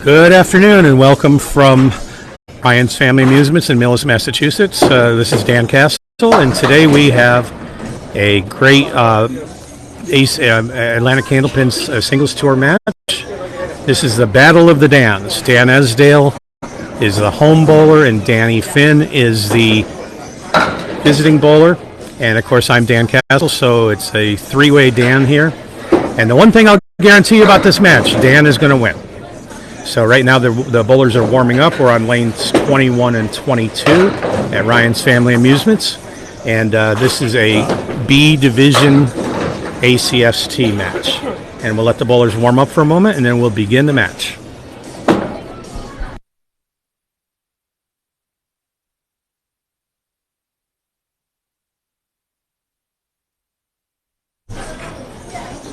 Good afternoon and welcome from Ryan's Family Amusements in Millis, Massachusetts. This is Dan Castle, and today we have a great Atlantic Candlepin singles tour match. This is the Battle of the Dans. Dan Esdale is the home bowler and Danny Finn is the visiting bowler. And of course I'm Dan Castle, so it's a three-way Dan here. And the one thing I'll guarantee you about this match, Dan is going to win. So right now the bowlers are warming up. We're on lanes 21 and 22 at Ryan's Family Amusements. And this is a B Division ACST match. And we'll let the bowlers warm up for a moment and then we'll begin the match.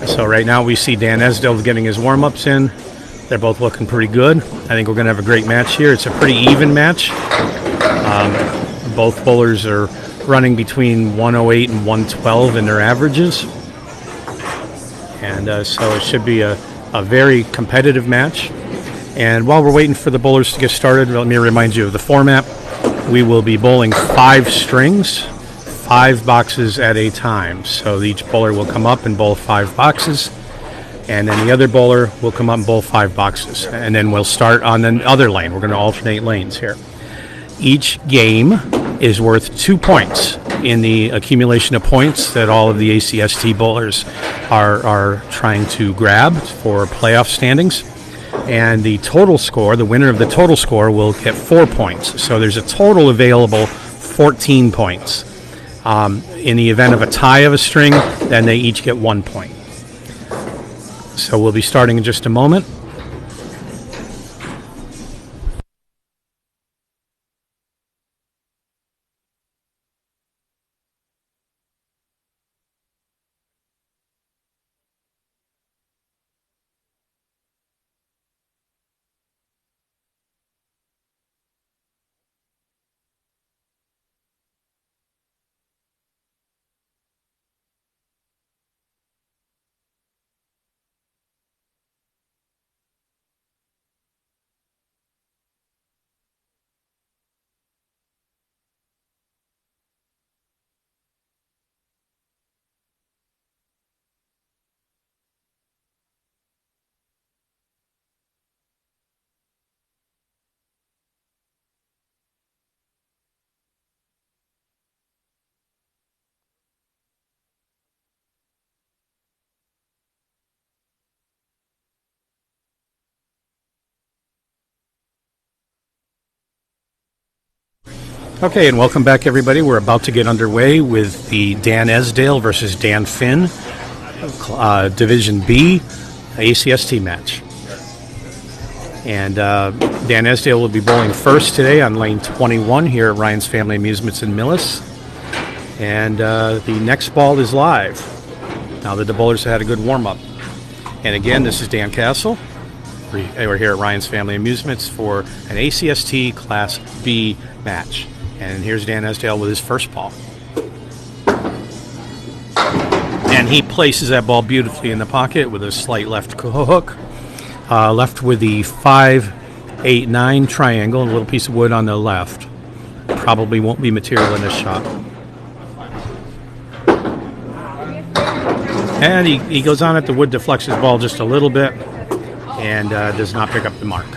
So right now we see Dan Esdale getting his warm-ups in. They're both looking pretty good. I think we're going to have a great match here. It's a pretty even match. Both bowlers are running between 108 and 112 in their averages. And so it should be a very competitive match. And while we're waiting for the bowlers to get started, let me remind you of the format. We will be bowling 5 strings, 5 boxes at a time. So each bowler will come up and bowl 5 boxes. And then the other bowler will come up and bowl 5 boxes. And then we'll start on the other lane. We're going to alternate lanes here. Each game is worth 2 points in the accumulation of points that all of the ACST bowlers are trying to grab for playoff standings. And the total score, the winner of the total score, will get 4 points. So there's a total available 14 points. In the event of a tie of a string, then they each get 1 point. So we'll be starting in just a moment. Okay, and welcome back, everybody. We're about to get underway with the Dan Esdale versus Dan Finn Division B ACST match. And Dan Esdale will be bowling first today on lane 21 here at Ryan's Family Amusements in Millis. And the next ball is live, now that the bowlers have had a good warm-up. And again, this is Dan Castle. We're here at Ryan's Family Amusements for an ACST Class B match. And here's Dan Esdale with his first ball. And he places that ball beautifully in the pocket with a slight left hook. Left with the 5-8-9 triangle and a little piece of wood on the left. Probably won't be material in this shot. And he goes on it. The wood deflects his ball just a little bit and does not pick up the mark.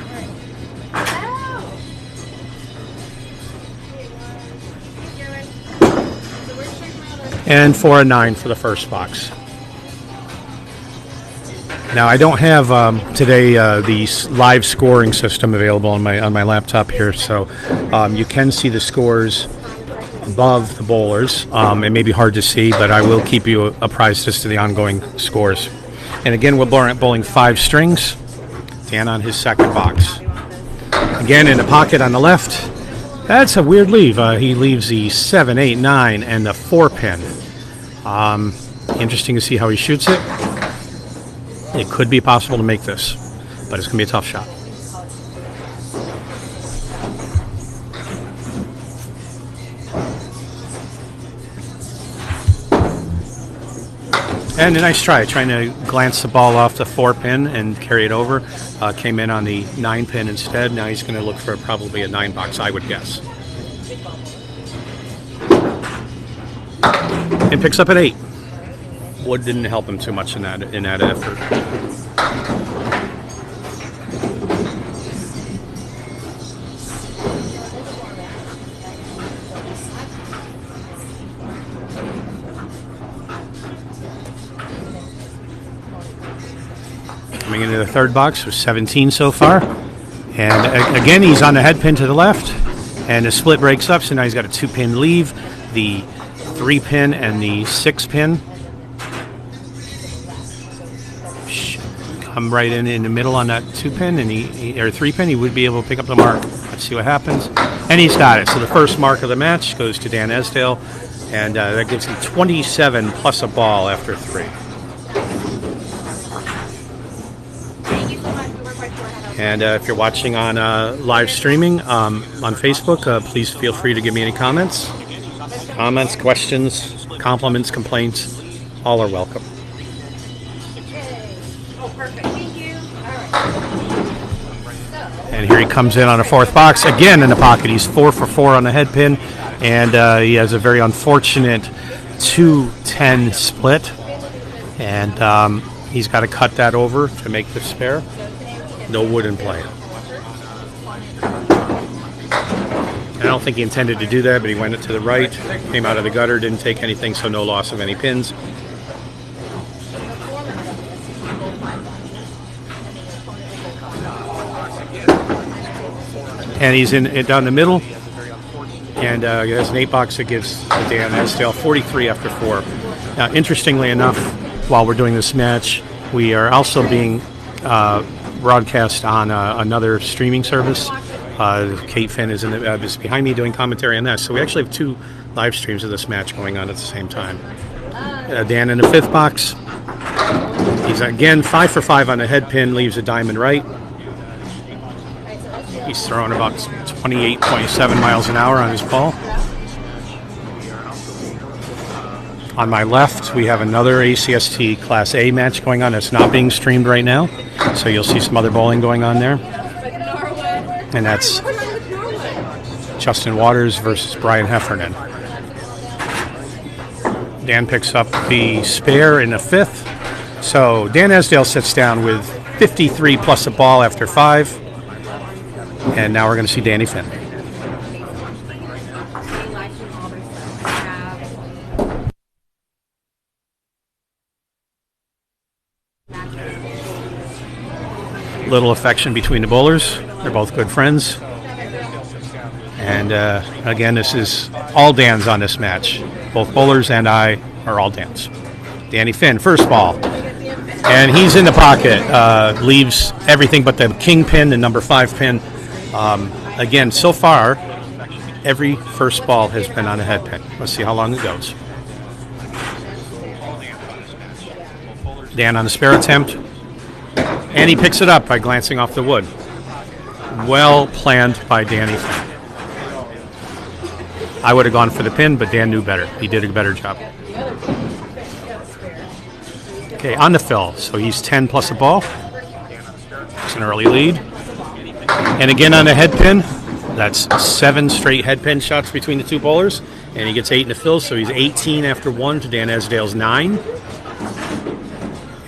And for a 9 for the first box. Now I don't have today the live scoring system available on my laptop here, so you can see the scores above the bowlers. It may be hard to see, but I will keep you apprised as to the ongoing scores. And again, we're bowling 5 strings. Dan on his second box. Again, in the pocket on the left. That's a weird leave. He leaves the 7, 8, 9 and the 4 pin. Interesting to see how he shoots it. It could be possible to make this, but it's going to be a tough shot. And a nice try, trying to glance the ball off the 4-pin and carry it over. Came in on the 9-pin instead. Now he's going to look for probably a 9-box, I would guess. And picks up at 8. Wood didn't help him too much in that effort. Coming into the third box with 17 so far. And again, he's on the head pin to the left. And the split breaks up, so now he's got a 2-pin leave, the 3-pin and the 6-pin. Come right in the middle on that 2-pin and or 3-pin. He would be able to pick up the mark. Let's see what happens. And he's got it. So the first mark of the match goes to Dan Esdale. And that gives him 27 plus a ball after 3. And if you're watching on live streaming on Facebook, please feel free to give me any comments. Comments, questions, compliments, complaints, all are welcome. Oh, perfect. Thank you. And here he comes in on a 4th box, again in the pocket. He's 4 for 4 on the head pin, and he has a very unfortunate 2-10 split. And he's got to cut that over to make the spare. No wood in play. I don't think he intended to do that, but he went it to the right, came out of the gutter, didn't take anything, so no loss of any pins. And he's in down the middle, and he has an 8-box that gives Dan Esdale 43 after 4. Now, interestingly enough, while we're doing this match, we are also being broadcast on another streaming service. Kate Finn is is behind me doing commentary on that. So we actually have 2 live streams of this match going on at the same time. Dan in the 5th box. He's again 5 for 5 on the head pin, leaves a diamond right. He's throwing about 28.7 miles an hour on his ball. On my left, we have another ACST Class A match going on that's not being streamed right now. So you'll see some other bowling going on there. And that's Justin Waters versus Brian Heffernan. Dan picks up the spare in the 5th. So Dan Esdale sits down with 53 plus a ball after 5. And now we're going to see Danny Finn. Little affection between the bowlers. They're both good friends. And again, this is all Dan's on this match. Both bowlers and I are all Dan's. Danny Finn, first ball. And he's in the pocket. Leaves everything but the king pin, the number 5 pin. Again, so far, every first ball has been on a head pin. Let's see how long it goes. Dan on the spare attempt. And he picks it up by glancing off the wood. Well planned by Danny Finn. I would have gone for the pin, but Dan knew better. He did a better job. Okay, on the fill. So he's 10 plus a ball. It's an early lead. And again on the head pin. That's 7 straight head pin shots between the 2 bowlers. And he gets 8 in the fill, so he's 18 after 1 to Dan Esdale's 9.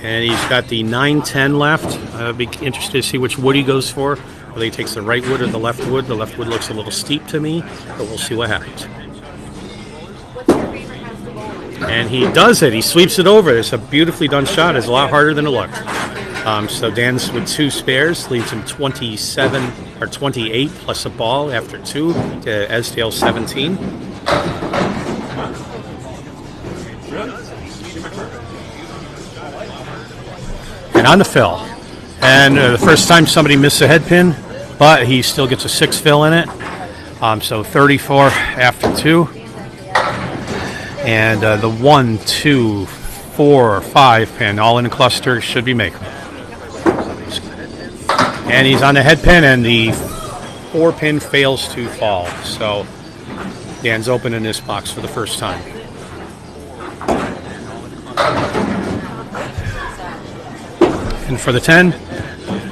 And he's got the 9-10 left. I'll be interested to see which wood he goes for. Whether he takes the right wood or the left wood. The left wood looks a little steep to me, but we'll see what happens. And he does it. He sweeps it over. It's a beautifully done shot. It's a lot harder than it looked. So Dan's with 2 spares, leaves him 27 or 28 plus a ball after 2 to Esdale 17. And on the fill. And the first time somebody missed a head pin, but he still gets a 6 fill in it. So 34 after 2. And the 1, 2, 4, 5 pin, all in a cluster, should be makeable. And he's on the head pin, and the 4 pin fails to fall. So Dan's opening this box for the first time. And for the 10,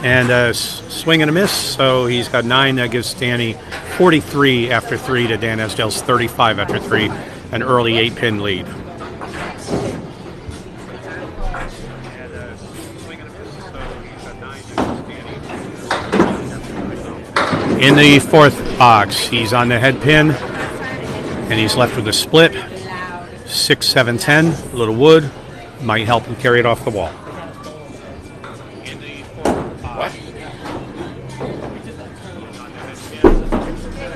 and a swing and a miss, so he's got 9. That gives Danny 43 after 3 to Dan Esdale's 35 after 3, an early 8-pin lead. In the fourth box, he's on the head pin, and he's left with a split. 6, 7, 10, a little wood, might help him carry it off the wall.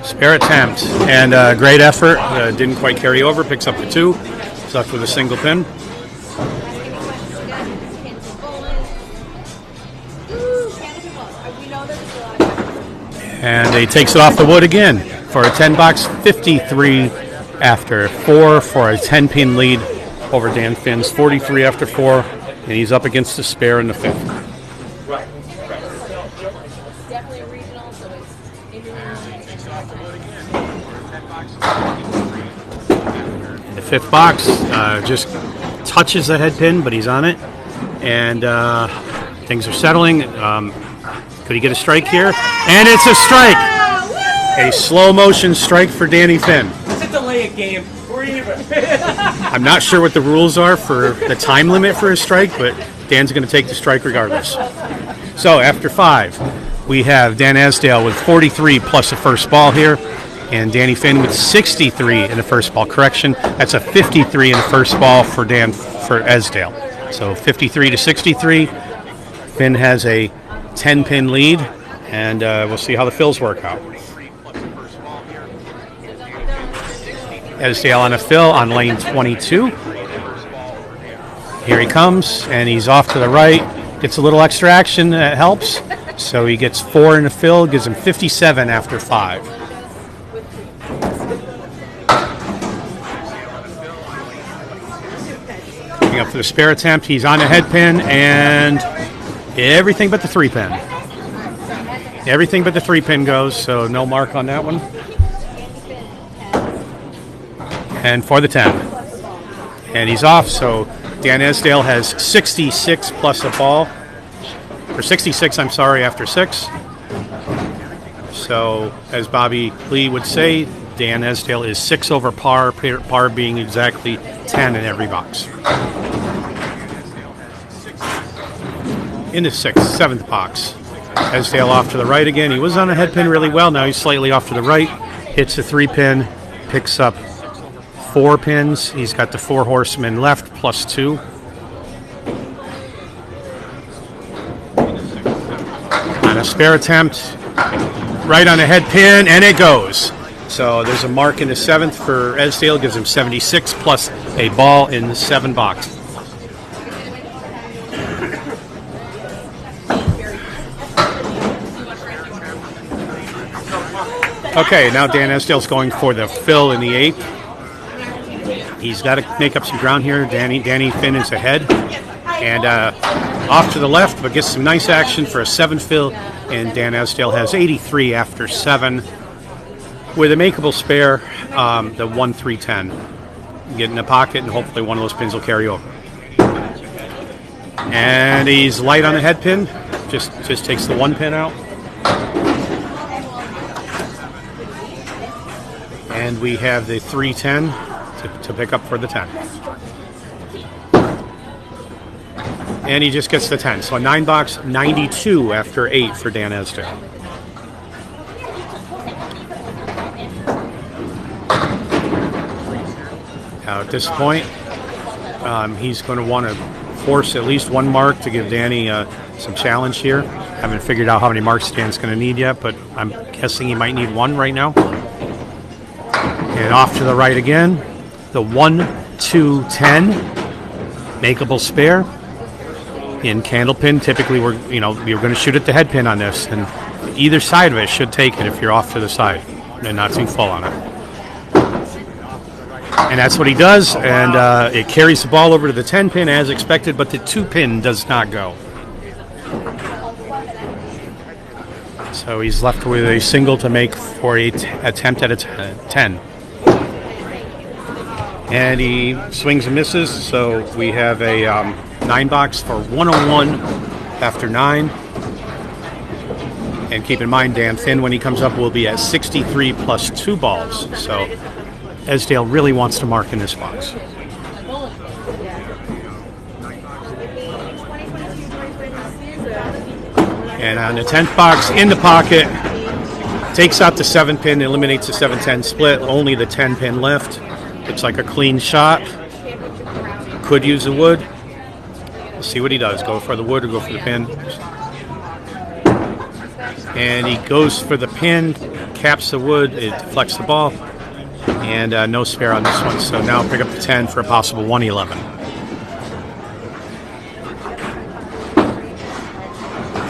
Spare attempt, and great effort, didn't quite carry over, picks up the 2, he's left with a single pin. And he takes it off the wood again for a 10 box, 53 after 4 for a 10-pin lead over Dan Finn's 43 after 4, and he's up against the spare in the 5th. The 5th box just touches the head pin, but he's on it, and things are settling. Could he get a strike here? And it's a strike! A slow motion strike for Danny Finn. It's a delay of game. We're even. I'm not sure what the rules are for the time limit for a strike, but Dan's going to take the strike regardless. So after 5, we have Dan Esdale with 43 plus a first ball here, and Danny Finn with 63 in the first ball. Correction, that's a 53 in the first ball for Esdale. So 53 to 63. Finn has a 10-pin lead, and we'll see how the fills work out. Esdale on a fill on lane 22. Here he comes, and he's off to the right. Gets a little extra action that helps. So he gets 4 in the fill, gives him 57 after 5. Coming up for the spare attempt, he's on the head pin, and everything but the 3-pin. Everything but the 3-pin goes, so no mark on that one. And for the 10. And he's off, so Dan Esdale has 66 plus a ball. Or 66, I'm sorry, after 6. So, as Bobby Lee would say, Dan Esdale is 6 over par, par being exactly 10 in every box. In the 6th, 7th box. Esdale off to the right again. He was on a head pin really well. Now he's slightly off to the right. Hits the 3-pin. Picks up 4 pins. He's got the 4 horsemen left, plus 2. On a spare attempt. Right on a head pin, and it goes. So there's a mark in the 7th for Esdale. Gives him 76 plus a ball in the 7 box. Okay, now Dan Esdale's going for the fill in the 8th. He's got to make up some ground here. Danny Finn is ahead. And off to the left, but gets some nice action for a 7 fill. And Dan Esdale has 83 after 7. With a makeable spare, the 1-3-10. Get in the pocket, and hopefully one of those pins will carry over. And he's light on the head pin. Just takes the 1 pin out. And we have the 3-10 to pick up for the 10. And he just gets the 10. So a 9 box, 92 after 8 for Dan Esdale. Now at this point, he's going to want to force at least 1 mark to give Danny some challenge here. Haven't figured out how many marks Dan's going to need yet, but I'm guessing he might need 1 right now. And off to the right again. The 1-2-10 makeable spare. In Candlepin, typically we're going to shoot at the head pin on this, and either side of it should take it if you're off to the side and not too full on it. And that's what he does, and it carries the ball over to the 10 pin as expected, but the 2 pin does not go. So he's left with a single to make for an attempt at a 10. And he swings and misses, so we have a 9 box for 101 after 9. And keep in mind, Dan Finn, when he comes up, will be at 63 plus 2 balls. So Esdale really wants to mark in this box. And on the 10th box, in the pocket, takes out the 7-pin, eliminates the 7-10 split, only the 10-pin left. Looks like a clean shot. Could use the wood. We'll see what he does. Go for the wood or go for the pin. And he goes for the pin, caps the wood, it deflects the ball, and no spare on this one. So now pick up the 10 for a possible 111.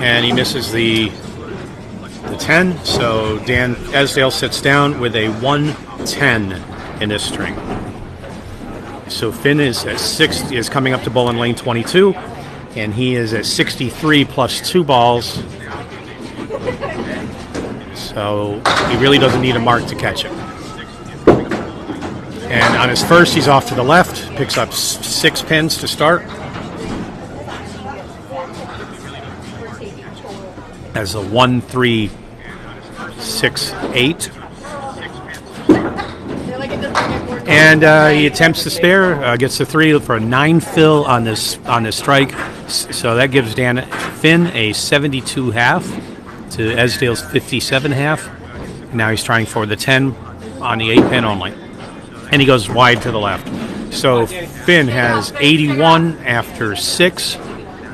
And he misses the 10, so Dan Esdale sits down with a 110 in this string. So Finn is at is coming up to bowl in lane 22, and he is at 63 plus 2 balls. So he really doesn't need a mark to catch it. And on his first, he's off to the left, picks up 6 pins to start. Has a 1, 3, 6, 8. And he attempts to spare, gets the 3 for a 9 fill on this strike. So that gives Dan Finn a 72 half to Esdale's 57 half. Now he's trying for the 10 on the 8 pin only. And he goes wide to the left. So Finn has 81 after 6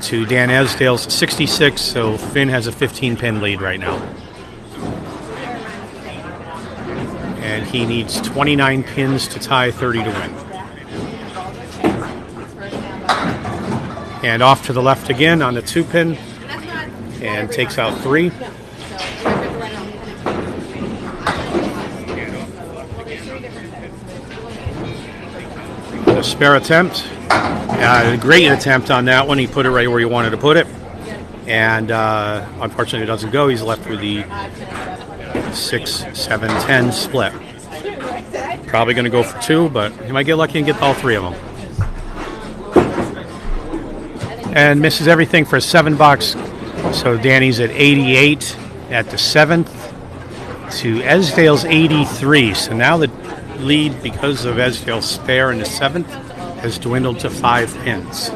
to Dan Esdale's 66. So Finn has a 15 pin lead right now. And he needs 29 pins to tie 30 to win. And off to the left again on the 2 pin. And takes out 3. A spare attempt. A great attempt on that one. He put it right where he wanted to put it. And unfortunately it doesn't go. He's left with the 6, 7, 10 split. Probably going to go for 2, but he might get lucky and get all 3 of them. And misses everything for a 7 box. So Danny's at 88 at the 7th to Esdale's 83. So now the lead, because of Esdale's spare in the 7th, has dwindled to 5 pins.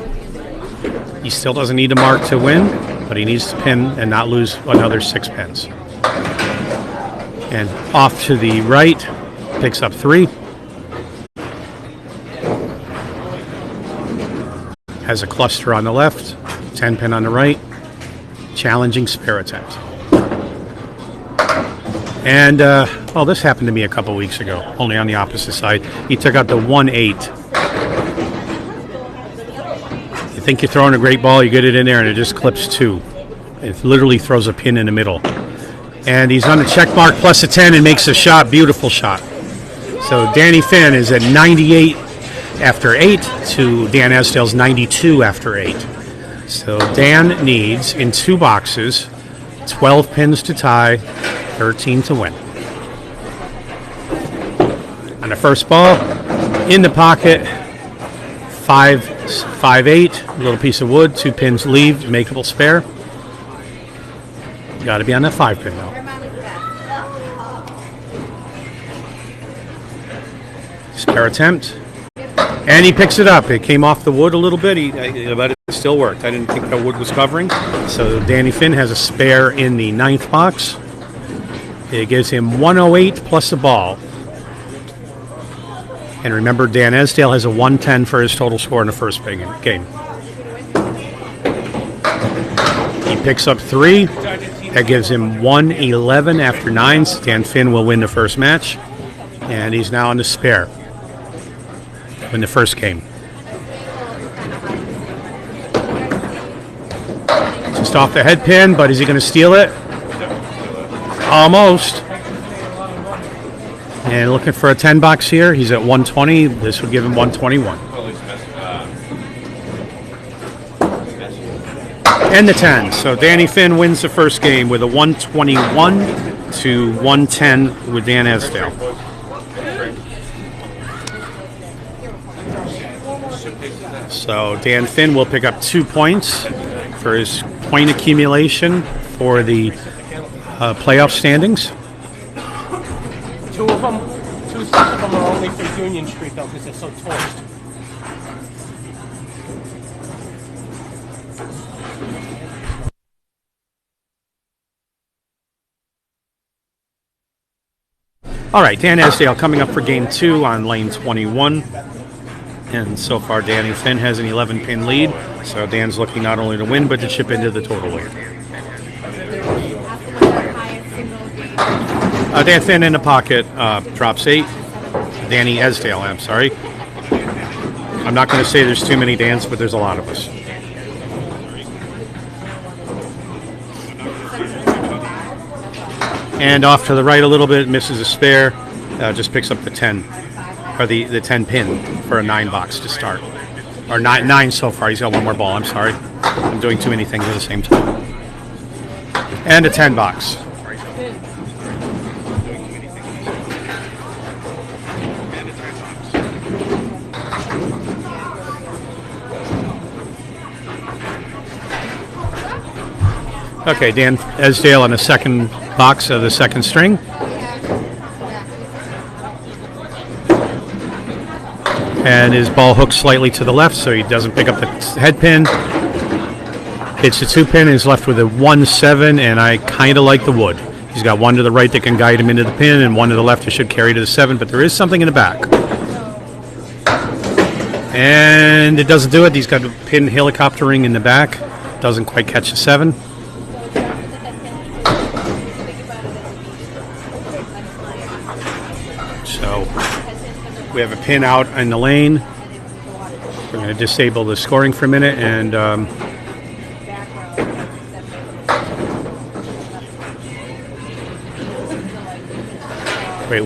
He still doesn't need a mark to win, but he needs to pin and not lose another 6 pins. And off to the right, picks up 3. Has a cluster on the left, 10 pin on the right. Challenging spare attempt. And, this happened to me a couple weeks ago, only on the opposite side. He took out the 1-8. You think you're throwing a great ball, you get it in there, and it just clips 2. It literally throws a pin in the middle. And he's on the check mark plus a 10 and makes a shot, beautiful shot. So Danny Finn is at 98 after 8 to Dan Esdale's 92 after 8. So Dan needs, in 2 boxes, 12 pins to tie, 13 to win. On the first ball, in the pocket, 5, 8, a little piece of wood, 2 pins leave, makeable spare. Got to be on that 5 pin though. Spare attempt. And he picks it up. It came off the wood a little bit, but it still worked. I didn't think the wood was covering. So Danny Finn has a spare in the 9th box. It gives him 108 plus a ball. And remember, Dan Esdale has a 110 for his total score in the first game. He picks up 3. That gives him 111 after 9. So Dan Finn will win the first match. And he's now on the spare in the first game. Just off the head pin, but is he going to steal it? Almost. And looking for a 10 box here. He's at 120. This would give him 121. And the 10. So Danny Finn wins the first game with a 121 to 110 with Dan Esdale. So Dan Finn will pick up 2 points for his point accumulation for the playoff standings. Two of them are only for Union Street though, because they're so torched. All right, Dan Esdale coming up for game 2 on lane 21. And so far, Danny Finn has an 11-pin lead. So Dan's looking not only to win, but to chip into the total lead. Dan Finn in the pocket, drops 8. Danny Esdale, I'm sorry. I'm not going to say there's too many Dans, but there's a lot of us. And off to the right a little bit, misses a spare, just picks up the 10, or the 10 pin for a 9 box to start. Or 9 so far, he's got one more ball, I'm sorry. I'm doing too many things at the same time. And a 10 box. Okay, Dan Esdale on the second box of the second string. And his ball hooks slightly to the left, so he doesn't pick up the head pin. Hits a 2-pin, and is left with a 1-7, and I kind of like the wood. He's got one to the right that can guide him into the pin, and one to the left that should carry to the 7, but there is something in the back. And it doesn't do it. He's got a pin helicoptering in the back. Doesn't quite catch the 7. So we have a pin out in the lane. We're going to disable the scoring for a minute and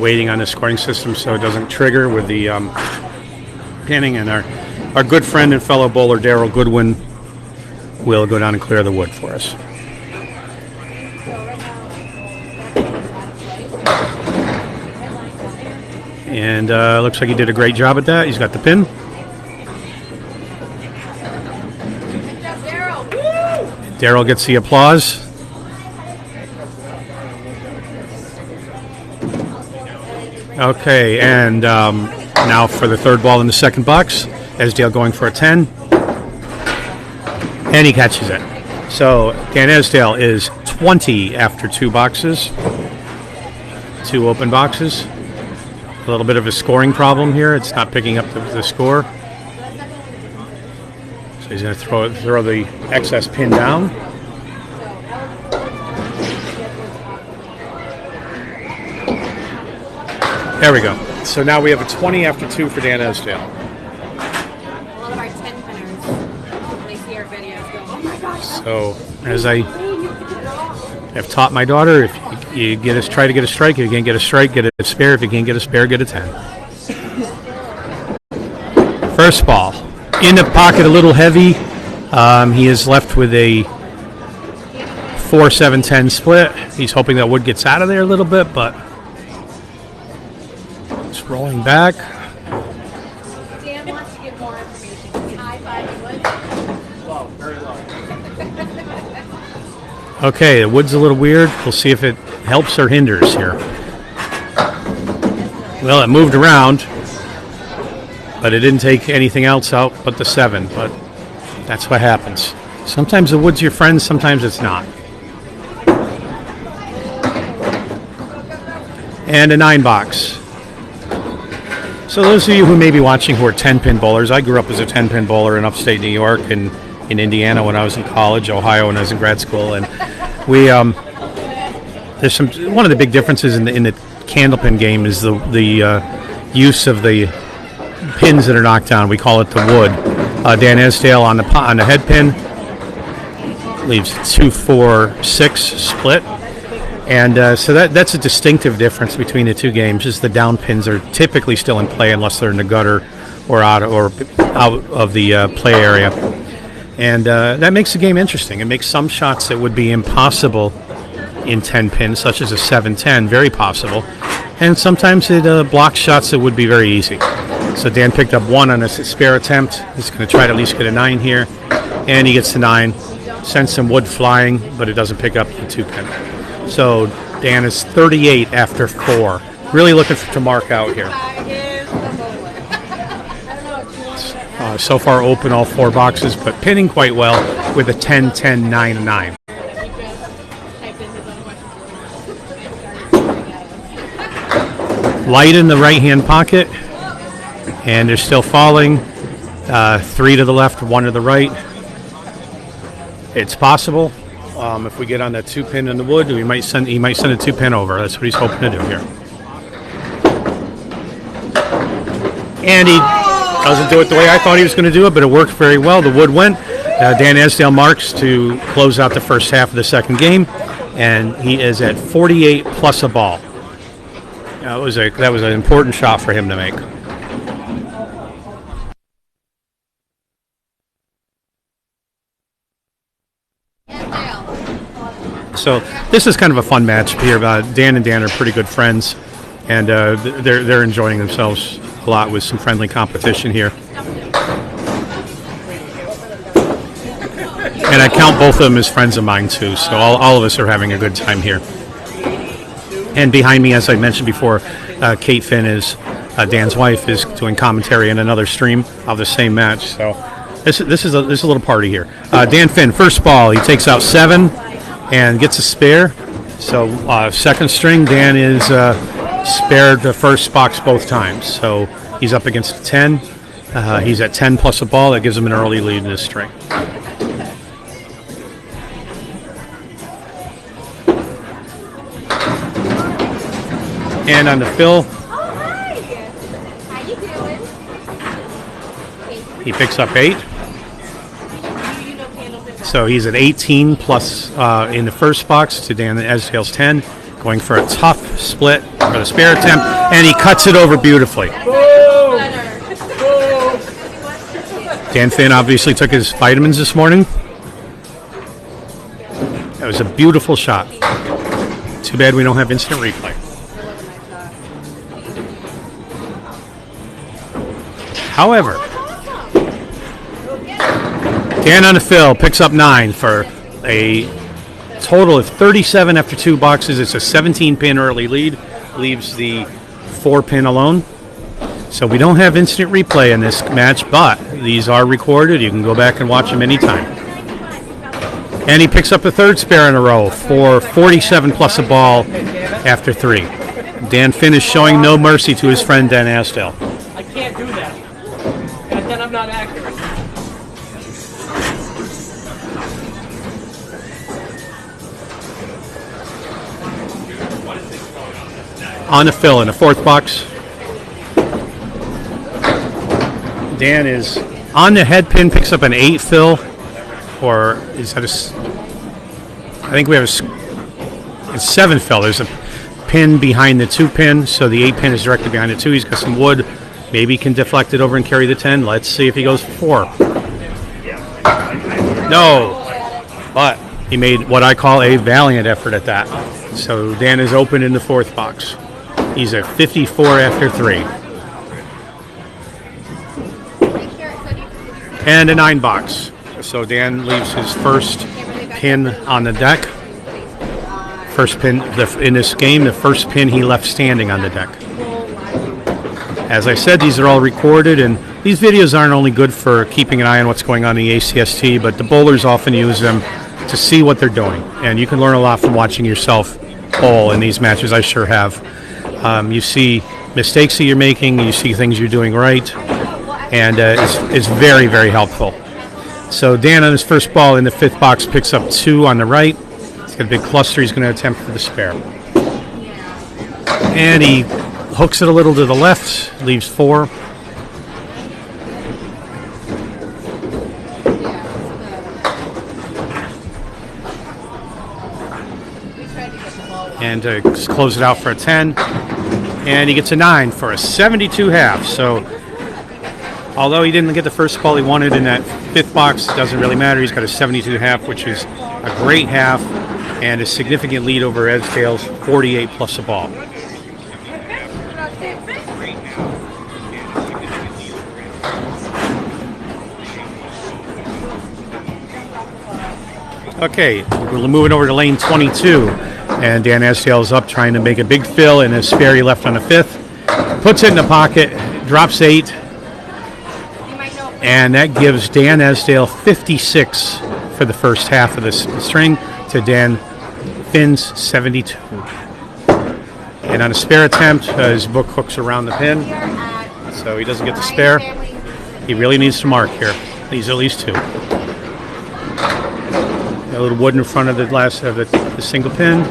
waiting on the scoring system so it doesn't trigger with the pinning. And our good friend and fellow bowler Daryl Goodwin will go down and clear the wood for us. And looks like he did a great job at that. He's got the pin. Daryl gets the applause. Okay, and now for the third ball in the second box. Esdale going for a 10. And he catches it. So Dan Esdale is 20 after 2 boxes. 2 open boxes. A little bit of a scoring problem here. It's not picking up the score. So he's going to throw the excess pin down. There we go. So now we have a 20 after 2 for Dan Esdale. A lot of our 10 pinners, when they see our videos, go, oh my gosh. So as I have taught my daughter, if you try to get a strike. If you can't get a strike, get a spare. If you can't get a spare, get a 10. First ball. In the pocket, a little heavy. He is left with a 4-7-10 split. He's hoping that wood gets out of there a little bit, but it's rolling back. Dan wants to give more information. High-five wood. Low, very low. Okay, the wood's a little weird. We'll see if it helps or hinders here. Well, it moved around, but it didn't take anything else out but the 7. But that's what happens. Sometimes the wood's your friend, sometimes it's not. And a 9 box. So those of you who may be watching who are 10-pin bowlers, I grew up as a 10-pin bowler in upstate New York and in Indiana when I was in college, Ohio when I was in grad school, and we there's one of the big differences in the Candlepin game is the use of the pins that are knocked down. We call it the wood. Dan Esdale on the head pin leaves 2-4-6 split, and so that's a distinctive difference between the two games. Is the down pins are typically still in play unless they're in the gutter or out of the play area. And that makes the game interesting. It makes some shots that would be impossible in 10 pins, such as a 7-10, very possible. And sometimes it blocks shots that would be very easy. So Dan picked up 1 on a spare attempt. He's going to try to at least get a 9 here. And he gets the 9. sends some wood flying, but it doesn't pick up the 2-pin. So Dan is 38 after 4. Really looking to mark out here. So far open all 4 boxes, but pinning quite well with a 10, 10, 9, 9. Light in the right-hand pocket, and they're still falling. 3 to the left, 1 to the right. It's possible. If we get on that 2-pin in the wood, he might send a 2-pin over. That's what he's hoping to do here. And he doesn't do it the way I thought he was going to do it, but it worked very well. The wood went. Dan Esdale marks to close out the first half of the second game, and he is at 48 plus a ball. That was an important shot for him to make. So this is kind of a fun match here. Dan and Dan are pretty good friends, and they're enjoying themselves a lot with some friendly competition here. And I count both of them as friends of mine too, so all of us are having a good time here. And behind me, as I mentioned before, Kate Finn is Dan's wife, is doing commentary in another stream of the same match. So this is a little party here. Dan Finn, first ball, he takes out 7 and gets a spare. So second string, Dan is spared the first box both times. So he's up against 10. He's at 10 plus a ball. That gives him an early lead in this string. And on the fill, How you doing? he picks up 8. So he's at 18 plus in the first box to Dan Esdale's 10, going for a tough split for the spare attempt, and he cuts it over beautifully. Dan Finn obviously took his vitamins this morning. That was a beautiful shot. Too bad we don't have instant replay. However, Dan on the fill picks up 9 for a total of 37 after 2 boxes. It's a 17-pin early lead, leaves the 4-pin alone. So we don't have instant replay in this match, but these are recorded. You can go back and watch them anytime. And he picks up the 3rd spare in a row for 47 plus a ball after 3. Dan Finn is showing no mercy to his friend Dan Esdale. I can't do that. And then I'm not accurate. On the fill in the 4th box, Dan is on the head pin, picks up an 8 fill, or is that I think we have a 7 fill. There's a pin behind the 2 pin, so the 8 pin is directly behind the 2. He's got some wood. Maybe he can deflect it over and carry the 10. Let's see if he goes for 4. No, but he made what I call a valiant effort at that. So Dan is open in the 4th box. He's at 54 after 3. And a 9 box. So Dan leaves his first pin on the deck. First pin in this game, the first pin he left standing on the deck. As I said, these are all recorded, and these videos aren't only good for keeping an eye on what's going on in the ACST, but the bowlers often use them to see what they're doing. And you can learn a lot from watching yourself bowl in these matches. I sure have. You see mistakes that you're making, you see things you're doing right, and it's very, very helpful. So Dan on his first ball in the 5th box picks up 2 on the right. He's got a big cluster. He's going to attempt for the spare. And he hooks it a little to the left, leaves 4. And just close it out for a 10. And he gets a 9 for a 72 half. So although he didn't get the first ball he wanted in that 5th box, it doesn't really matter. He's got a 72 half, which is a great half and a significant lead over Esdale's 48 plus a ball. Okay, we're moving over to lane 22, and Dan Esdale's up trying to make a big fill in a spare he left on the 5th. Puts it in the pocket, drops 8, and that gives Dan Esdale 56 for the first half of this string to Dan Finn's 72. And on a spare attempt, his book hooks around the pin, so he doesn't get the spare. He really needs to mark here. Needs at least 2. A little wood in front of the last of the single pin,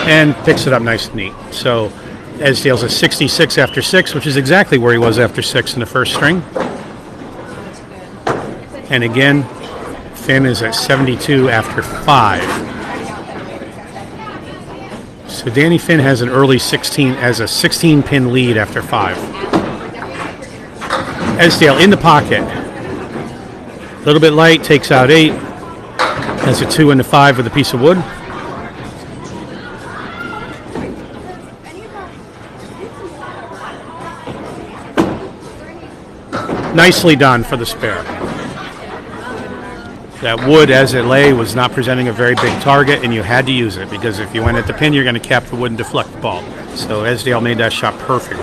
and picks it up nice and neat. So Esdale's at 66 after 6, which is exactly where he was after 6 in the first string. And again, Finn is at 72 after 5. So Danny Finn has an early 16 pin lead after 5. Esdale in the pocket. A little bit light, takes out 8. Has a 2 and a 5 with a piece of wood. Nicely done for the spare. That wood as it lay was not presenting a very big target, and you had to use it because if you went at the pin, you're going to cap the wood and deflect the ball. So Esdale made that shot perfect.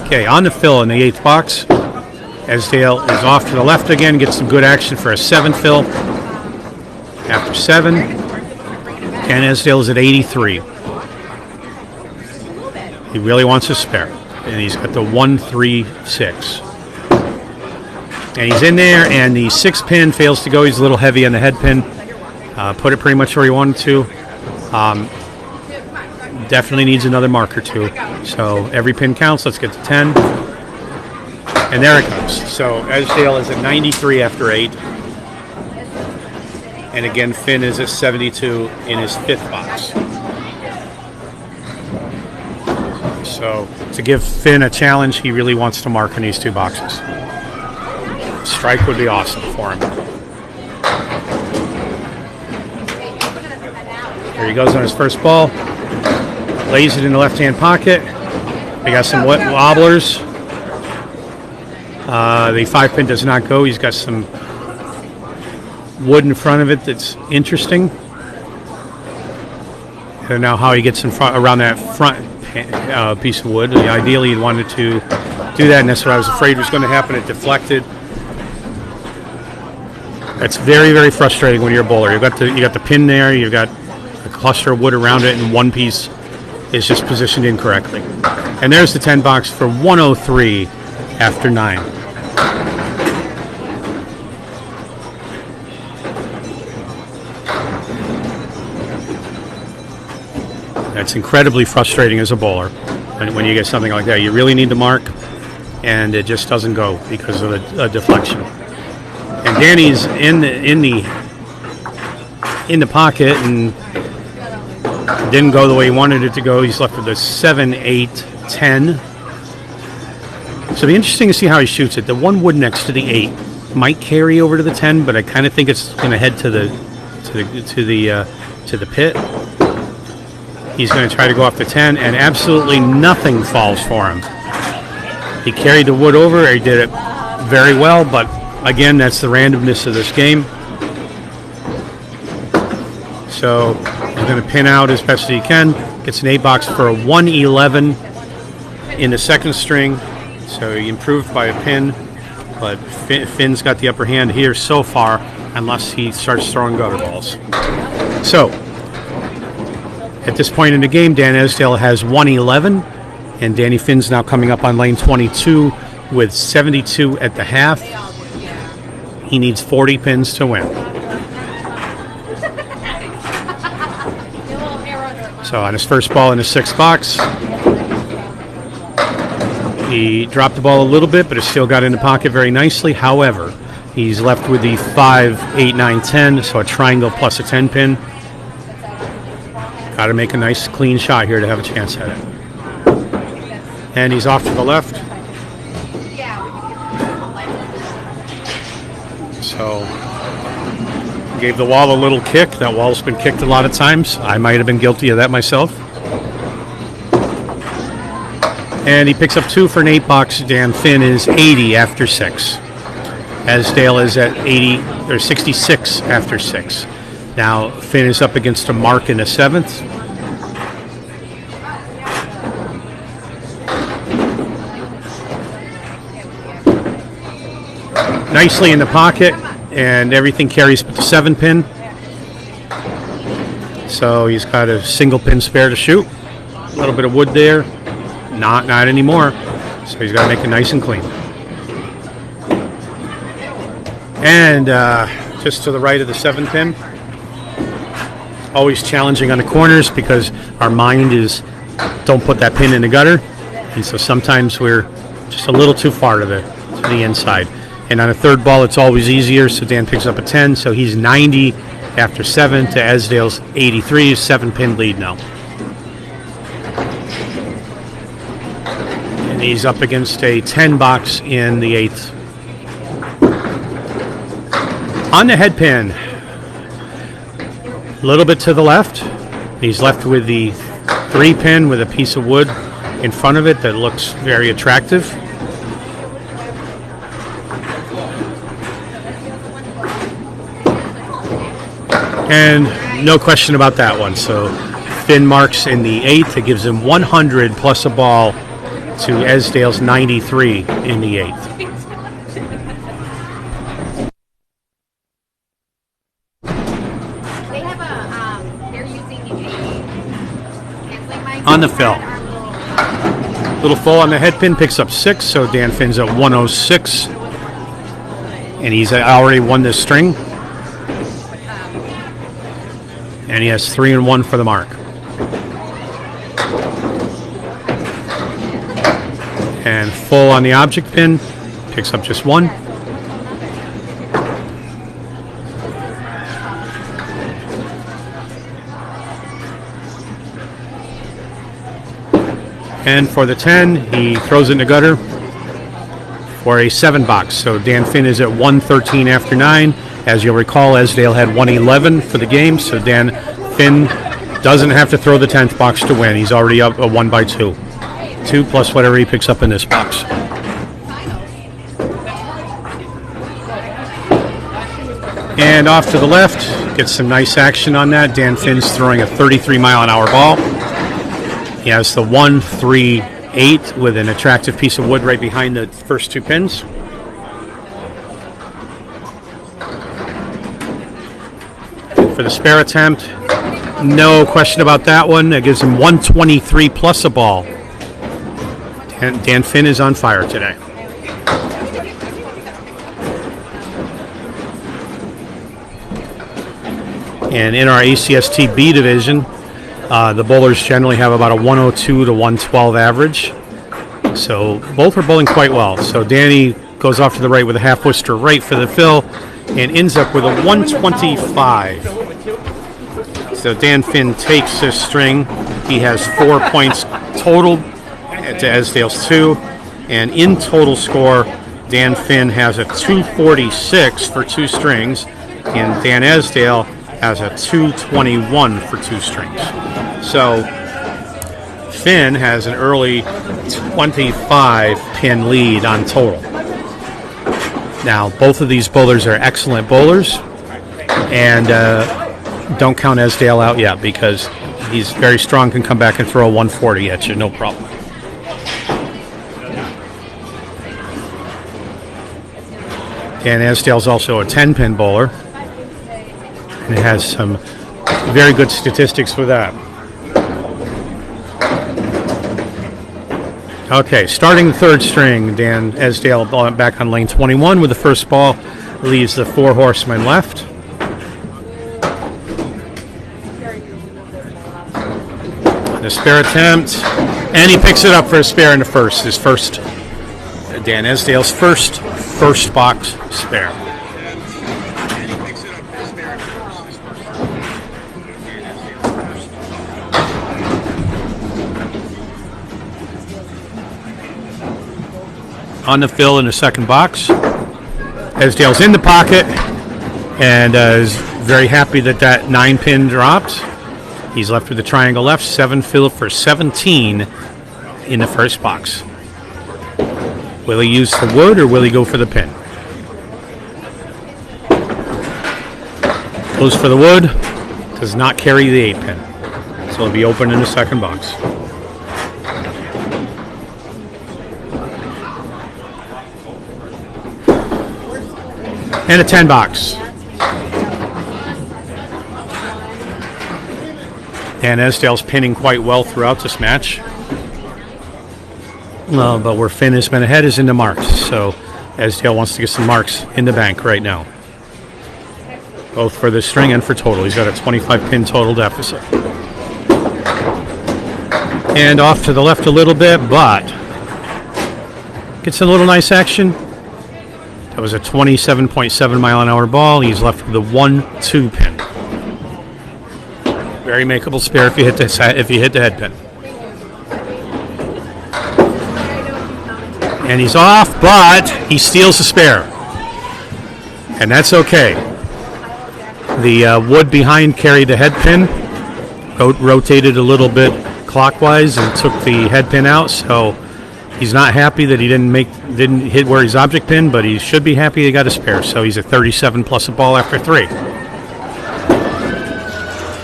Okay, on the fill in the 8th box. Esdale is off to the left again, gets some good action for a 7 fill. After 7, and Esdale is at 83. He really wants a spare, and he's got the 1-3-6. And he's in there, and the 6 pin fails to go. He's a little heavy on the head pin. Put it pretty much where he wanted to. Definitely needs another mark or 2. So every pin counts. Let's get to 10. And there it goes. So Esdale is at 93 after 8. And again, Finn is at 72 in his 5th box. So to give Finn a challenge, he really wants to mark in these 2 boxes. Strike would be awesome for him. Here he goes on his first ball. Lays it in the left-hand pocket. We got some wobblers. The 5 pin does not go. He's got some wood in front of it that's interesting. I don't know how he gets in front around that front piece of wood. Ideally, he wanted to do that, and that's what I was afraid was going to happen. It deflected. That's very, very frustrating when you're a bowler. You got the pin there. You've got a cluster of wood around it, and one piece is just positioned incorrectly. And there's the 10 box for 103 after 9. That's incredibly frustrating as a bowler when you get something like that. You really need to mark, and it just doesn't go because of a deflection. And Danny's in the pocket and didn't go the way he wanted it to go. He's left with a 7, 8, 10. So it'll be interesting to see how he shoots it. The 1 wood next to the 8 might carry over to the 10, but I kind of think it's going to head to the pit. He's going to try to go off the 10, and absolutely nothing falls for him. He carried the wood over. He did it very well, but again, that's the randomness of this game. So he's going to pin out as best as he can. Gets an 8 box for a 111 in the 2nd string. So he improved by a pin, but Finn's got the upper hand here so far, unless he starts throwing gutter balls. So at this point in the game, Dan Esdale has 111, and Danny Finn's now coming up on lane 22 with 72 at the half. He needs 40 pins to win. So on his first ball in the 6th box, he dropped the ball a little bit, but it still got in the pocket very nicely. However, he's left with the 5, 8, 9, 10, so a triangle plus a 10 pin. Got to make a nice clean shot here to have a chance at it. And he's off to the left. So gave the wall a little kick. That wall's been kicked a lot of times. I might have been guilty of that myself. And he picks up 2 for an 8 box. Dan Finn is 80 after 6. Esdale is at 80 or 66 after 6. Now Finn is up against a mark in the 7th. Nicely in the pocket, and everything carries but the 7 pin. So he's got a single pin spare to shoot. A little bit of wood there. Not anymore. So he's got to make it nice and clean. And just to the right of the 7 pin. Always challenging on the corners because our mind is don't put that pin in the gutter. And so sometimes we're just a little too far to the inside. And on a 3rd ball, it's always easier. So Dan picks up a 10. So he's 90 after 7 to Esdale's 83. 7 pin lead now. And he's up against a 10 box in the 8th. On the head pin, a little bit to the left. He's left with the 3 pin with a piece of wood in front of it that looks very attractive. And no question about that one. So Finn marks in the 8th. It gives him 100 plus a ball to Esdale's 93 in the 8th. They have they're using On the fill. Little full on the head pin, picks up 6, so Dan Finn's at 106. And he's already won this string. And he has 3 and 1 for the mark. And full on the object pin, picks up just 1. And for the 10, he throws it in the gutter for a 7 box. So Dan Finn is at 113 after 9. As you'll recall, Esdale had 111 for the game, so Dan Finn doesn't have to throw the 10th box to win. He's already up a 1 by 2. 2 plus whatever he picks up in this box. And off to the left, gets some nice action on that. Dan Finn's throwing a 33-mile-an-hour ball. He has the 1-3-8 with an attractive piece of wood right behind the first 2 pins. For the spare attempt, no question about that one. That gives him 123 plus a ball. Dan Finn is on fire today. And in our ACST B division, the bowlers generally have about a 102 to 112 average. So both are bowling quite well. So Danny goes off to the right with a half whisker right for the fill and ends up with a 125. So Dan Finn takes this string. He has 4 points total to Esdale's 2. And in total score, Dan Finn has a 246 for 2 strings. And Dan Esdale has a 221 for 2 strings. So Finn has an early 25 pin lead on total. Now, both of these bowlers are excellent bowlers, and don't count Esdale out yet because he's very strong, can come back and throw a 140 at you, no problem. And Esdale's also a 10-pin bowler, and has some very good statistics for that. Okay, starting the 3rd string, Dan Esdale back on lane 21 with the first ball, leaves the 4 horsemen left. The spare attempt, and he picks it up for a spare in the first. His first, Dan Esdale's first box spare. On the fill in the 2nd box. Esdale's in the pocket and is very happy that that 9-pin dropped. He's left with the triangle left, 7 fill for 17 in the first box. Will he use the wood or will he go for the pin? Goes for the wood. Does not carry the 8-pin. So it'll be open in the second box. And a 10 box. Dan Esdale's pinning quite well throughout this match. But where Finn has been ahead is in the marks. So Esdale wants to get some marks in the bank right now. Both for the string and for total. He's got a 25-pin total deficit. And off to the left a little bit, but gets a little nice action. That was a 27.7 mile an hour ball. He's left with a 1-2 pin. Very makeable spare if you hit the head pin. And he's off, but he steals the spare. And that's okay. The wood behind carried the head pin, rotated a little bit clockwise and took the head pin out, so he's not happy that he didn't hit where his object pin, but he should be happy he got a spare, so he's at 37 plus a ball after 3.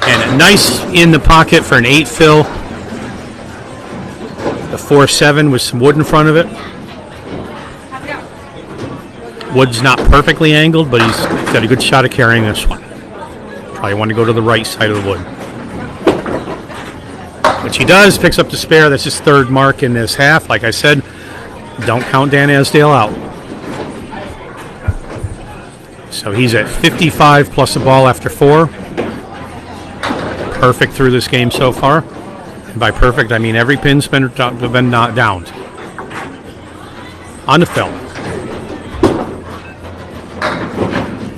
And a nice in the pocket for an 8 fill. The 4-7 with some wood in front of it. Wood's not perfectly angled, but he's got a good shot of carrying this one. Probably want to go to the right side of the wood. Which he does, picks up the spare. That's his third mark in this half. Like I said, don't count Dan Esdale out. So he's at 55 plus a ball after 4. Perfect through this game so far. And by perfect, I mean every pin's been downed. On the film.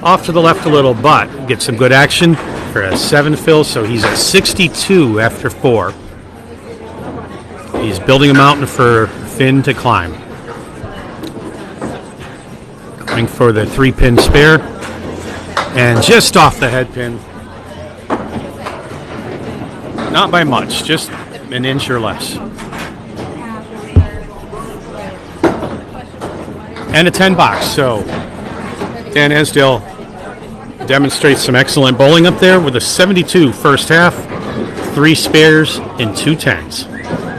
Off to the left a little, but gets some good action for a 7 fill, so he's at 62 after 4. He's building a mountain for Finn to climb. Going for the 3-pin spare, and just off the head pin. Not by much, just an inch or less. And a 10 box, so Dan Esdale demonstrates some excellent bowling up there with a 72 first half, 3 spares, and 2 10s.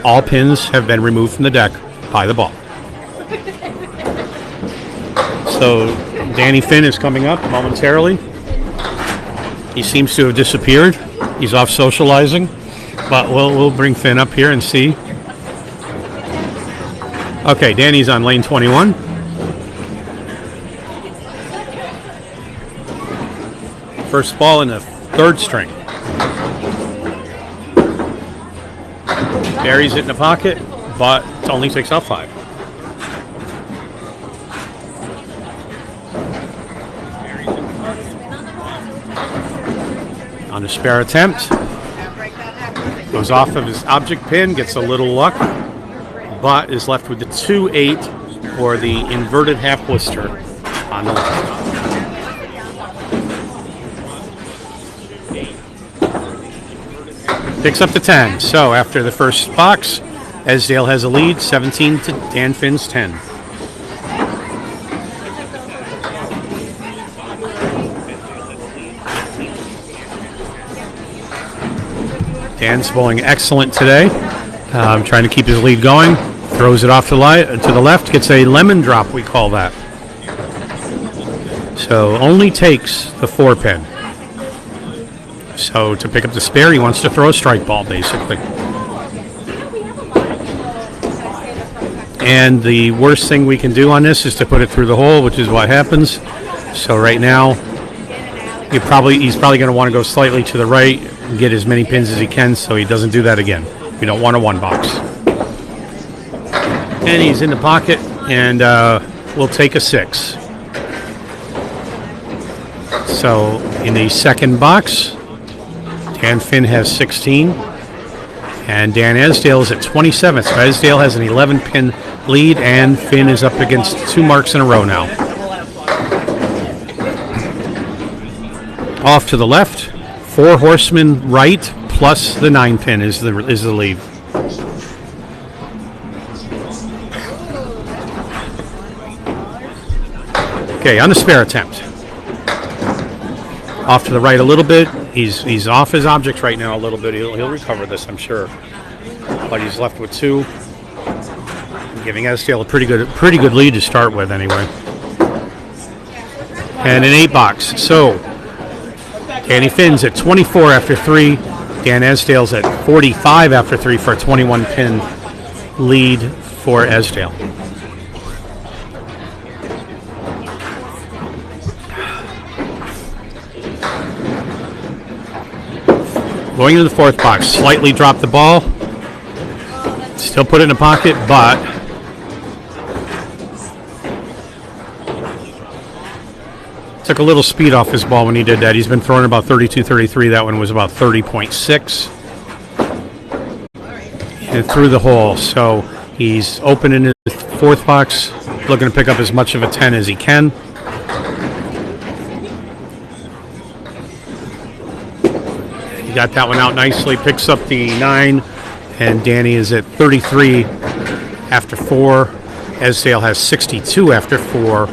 All pins have been removed from the deck by the ball. So Danny Finn is coming up momentarily. He seems to have disappeared. He's off socializing, but we'll bring Finn up here and see. Okay, Danny's on lane 21. First ball in the 3rd string. Buries it in the pocket, but only takes out 5. On the spare attempt. Goes off of his object pin, gets a little luck, but is left with the 2-8 or the inverted half blister on the left. Picks up the 10. So after the first box, Esdale has a lead, 17 to Dan Finn's 10. Dan's bowling excellent today. Trying to keep his lead going. Throws it off to the left. Gets a lemon drop, we call that. So only takes the 4-pin. So to pick up the spare, he wants to throw a strike ball, basically. And the worst thing we can do on this is to put it through the hole, which is what happens. So right now, he's probably going to want to go slightly to the right and get as many pins as he can so he doesn't do that again. We don't want a 1 box. And he's in the pocket, and we'll take a 6. So in the second box, Dan Finn has 16, and Dan Esdale is at 27. So Esdale has an 11-pin lead, and Finn is up against 2 marks in a row now. Off to the left, 4 horsemen right, plus the 9-pin is the lead. Okay, on the spare attempt. Off to the right a little bit. He's off his object right now a little bit. He'll recover this, I'm sure. But he's left with 2. Giving Esdale a pretty good lead to start with anyway. And an 8 box. So Danny Finn's at 24 after 3. Dan Esdale's at 45 after 3 for a 21 pin lead for Esdale. Going into the 4th box, slightly dropped the ball. Still put it in the pocket, but took a little speed off his ball when he did that. He's been throwing about 32, 33. That one was about 30.6. And through the hole. So he's open in his 4th box, looking to pick up as much of a 10 as he can. He got that one out nicely, picks up the 9, and Danny is at 33 after 4. Esdale has 62 after 4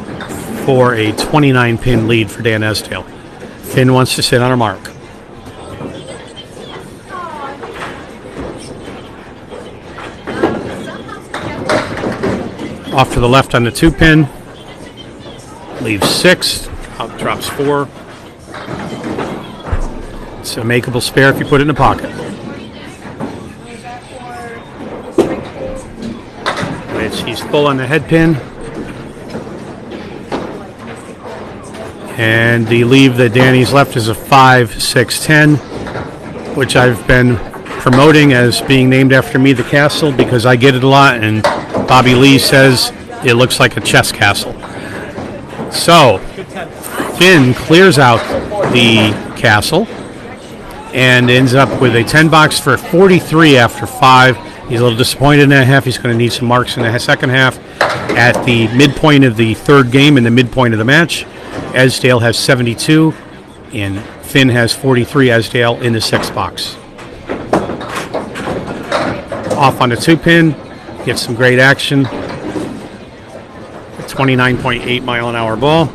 for a 29 pin lead for Dan Esdale. Finn wants to sit on a mark. Off to the left on the 2 pin. Leaves 6. Out drops 4. It's a makeable spare if you put it in the pocket. He's full on the head pin. And the leave that Danny's left is a 5, 6, 10, which I've been promoting as being named after me, the castle, because I get it a lot, and Bobby Lee says it looks like a chess castle. So, Finn clears out the castle and ends up with a 10 box for 43 after 5. He's a little disappointed in that half. He's going to need some marks in the second half. At the midpoint of the 3rd game and the midpoint of the match, Esdale has 72, and Finn has 43. Esdale in the 6th box. Off on the 2 pin, gets some great action. 29.8 mile an hour ball.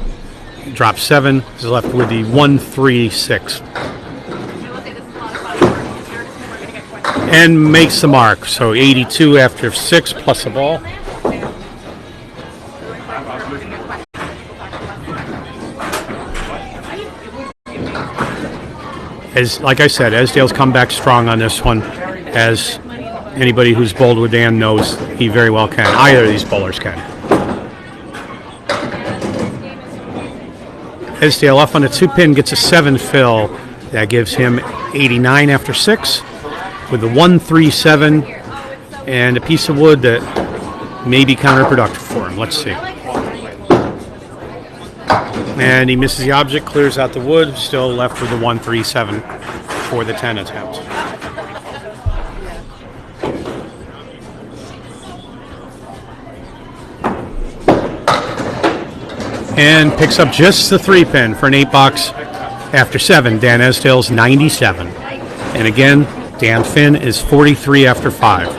Drops 7. He's left with the 1-3-6. And makes the mark. So 82 after 6 plus a ball. As like I said, Esdale's come back strong on this one, as anybody who's bowled with Dan knows he very well can. Either of these bowlers can. Esdale off on the 2 pin gets a 7 fill. That gives him 89 after 6 with the 1-3-7 and a piece of wood that may be counterproductive for him. Let's see. And he misses the object, clears out the wood, still left with the 1-3-7 for the 10 attempt. And picks up just the 3 pin for an 8 box after 7. Dan Esdale's 97. And again, Dan Finn is 43 after 5.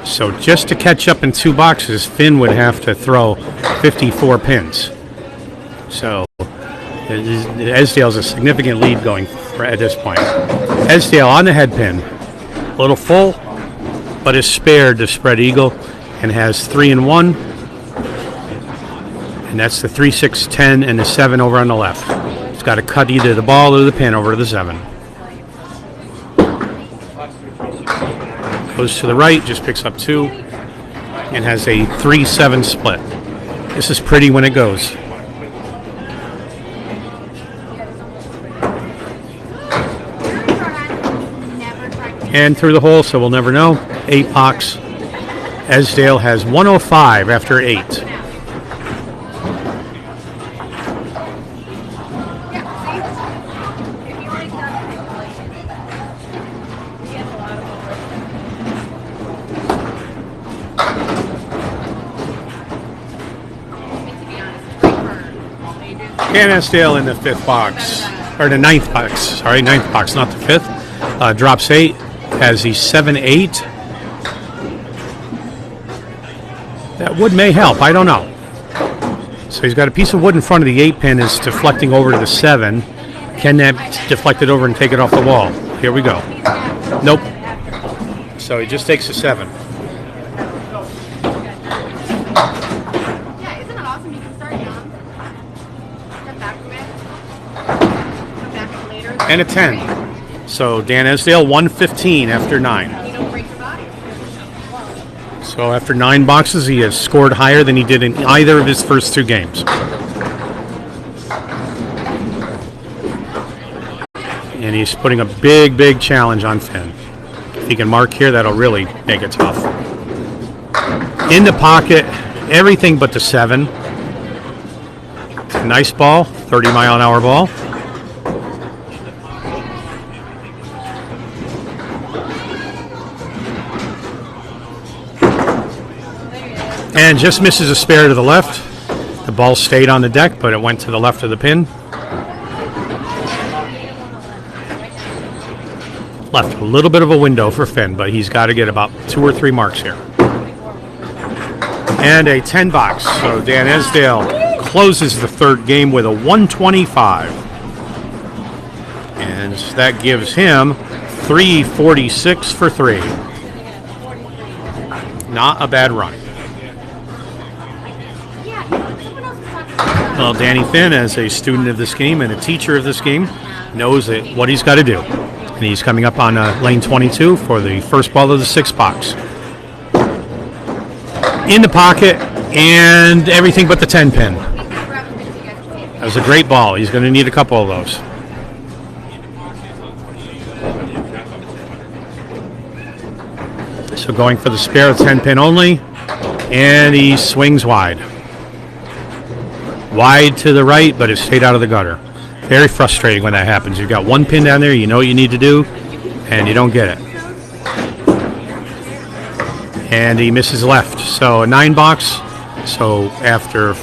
So just to catch up in 2 boxes, Finn would have to throw 54 pins. So Esdale's a significant lead going at this point. Esdale on the head pin, a little full, but is spared to spread eagle and has 3 and 1. And that's the 3, 6, 10, and the 7 over on the left. It's got to cut either the ball or the pin over to the 7. Goes to the right, just picks up 2, and has a 3-7 split. This is pretty when it goes. And through the hole, so we'll never know. 8 box. Esdale has 105 after 8. Dan Esdale in the 5th box, or the 9th box, sorry, 9th box, not the 5th. Drops 8, has the 7-8. That wood may help. I don't know. So he's got a piece of wood in front of the 8 pin is deflecting over to the 7. Can that deflect it over and take it off the wall? Here we go. Nope. So he just takes the 7. Yeah, isn't it awesome? You can start young. Step back from it. Come back later. And a 10. So Dan Esdale, 115 after 9. You don't break your body. So after 9 boxes, he has scored higher than he did in either of his first 2 games. And he's putting a big, big challenge on Finn. If he can mark here, that'll really make it tough. In the pocket, everything but the 7. Nice ball, 30-mile-an-hour ball. And just misses a spare to the left. The ball stayed on the deck, but it went to the left of the pin. Left a little bit of a window for Finn, but he's got to get about 2 or 3 marks here. And a 10 box. So Dan Esdale closes the 3rd game with a 125. And that gives him 346 for 3. Not a bad run. Well, Danny Finn, as a student of this game and a teacher of this game, knows that what he's got to do. And he's coming up on lane 22 for the first ball of the 6 box. In the pocket, and everything but the 10 pin. That was a great ball. He's going to need a couple of those. So going for the spare 10 pin only, and he swings wide. Wide to the right, but it stayed out of the gutter. Very frustrating when that happens. You've got 1 pin down there, you know what you need to do, and you don't get it. And he misses left. So a 9 box. So after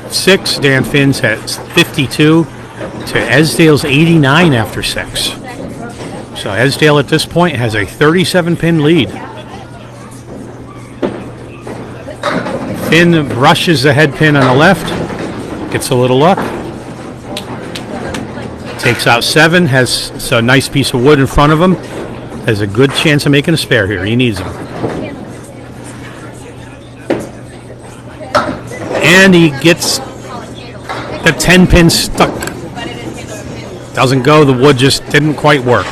6, Dan Finn's at 52 to Esdale's 89 after 6. So Esdale at this point has a 37 pin lead. Finn brushes the head pin on the left, gets a little luck. Takes out 7, has a nice piece of wood in front of him. Has a good chance of making a spare here. He needs them. And he gets the 10 pin stuck. Doesn't go, the wood just didn't quite work.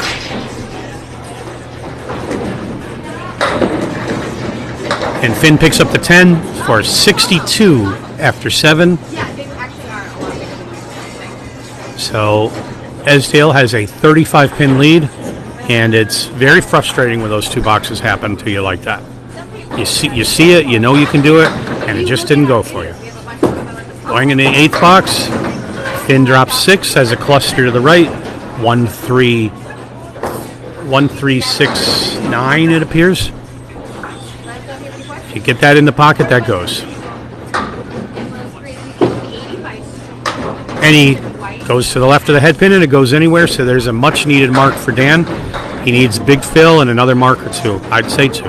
And Finn picks up the 10 for 62 after 7. So Esdale has a 35 pin lead, and it's very frustrating when those 2 boxes happen to you like that. You see it, you know you can do it, and it just didn't go for you. Going in the 8th box, Finn drops 6, has a cluster to the right, 1 3 6 9 it appears. If you get that in the pocket, that goes. And he goes to the left of the head pin, and it goes anywhere, so there's a much needed mark for Dan. He needs big fill and another mark or 2. I'd say 2.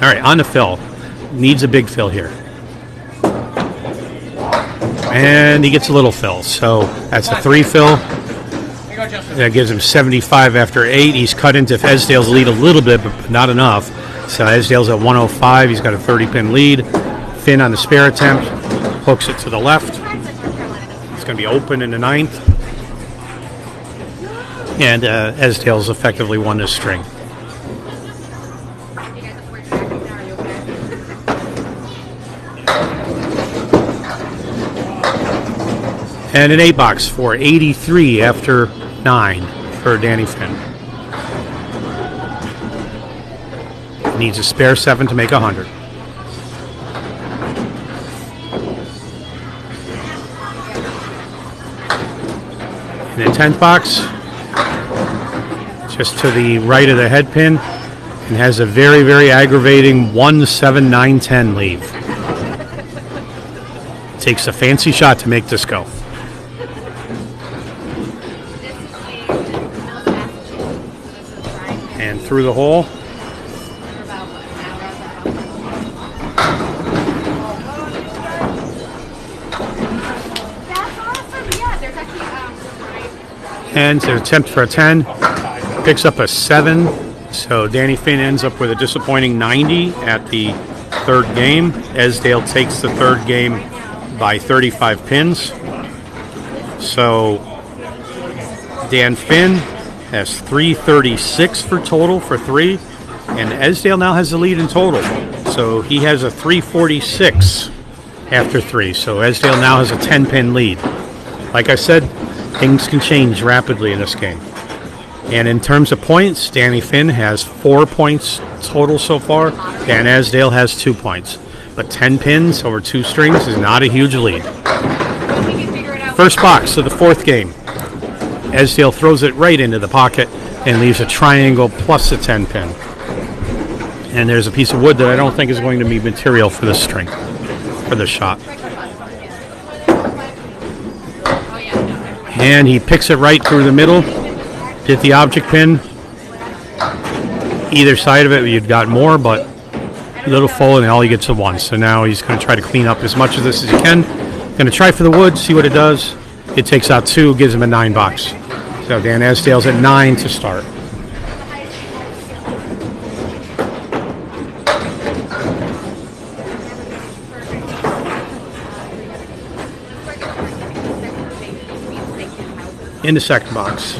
All right, on the fill. Needs a big fill here. And he gets a little fill, so that's a 3 fill. That gives him 75 after 8. He's cut into Esdale's lead a little bit, but not enough. So Esdale's at 105. He's got a 30-pin lead. Finn on the spare attempt. Hooks it to the left. It's going to be open in the 9th. And Esdale's effectively won this string. And an 8 box for 83 after 9 for Danny Finn. Needs a spare 7 to make 100. And the 10th box, just to the right of the head pin, and has a very, very aggravating 1 7 9 10 leave. Takes a fancy shot to make this go. through the hole. That's awesome. Yeah, there's actually And to attempt for a 10, picks up a 7. So Danny Finn ends up with a disappointing 90 at the third game. Esdale takes the third game by 35 pins. So Dan Finn has 336 for total for 3, and Esdale now has the lead in total. So he has a 346 after 3. So Esdale now has a 10-pin lead. Like I said, things can change rapidly in this game. And in terms of points, Danny Finn has 4 points total so far, and Esdale has 2 points. But 10 pins over 2 strings is not a huge lead. First box of the fourth game. Esdale throws it right into the pocket and leaves a triangle plus a 10 pin. And there's a piece of wood that I don't think is going to be material for this string, for this shot. And he picks it right through the middle. Hit the object pin. Either side of it, you've got more, but a little full, and all he gets is 1. So now he's going to try to clean up as much of this as he can. Going to try for the wood, see what it does. It takes out 2, gives him a 9 box. So Dan Esdale's at 9 to start. In the second box.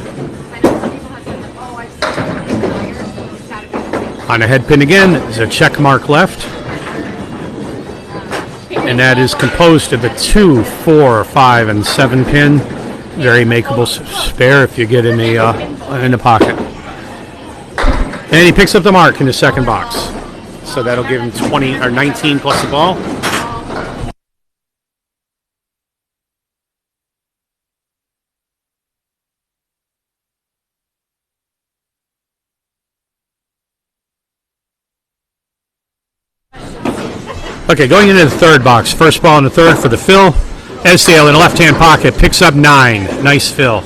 On a head pin again, there's a check mark left. And that is composed of a 2, 4, 5, and 7 pin. Very makeable spare if you get in the pocket. And he picks up the mark in the second box. So that'll give him 20 or 19 plus the ball. Okay, going into the third box. First ball in the third for the fill. Esdale in the left-hand pocket picks up 9. Nice fill.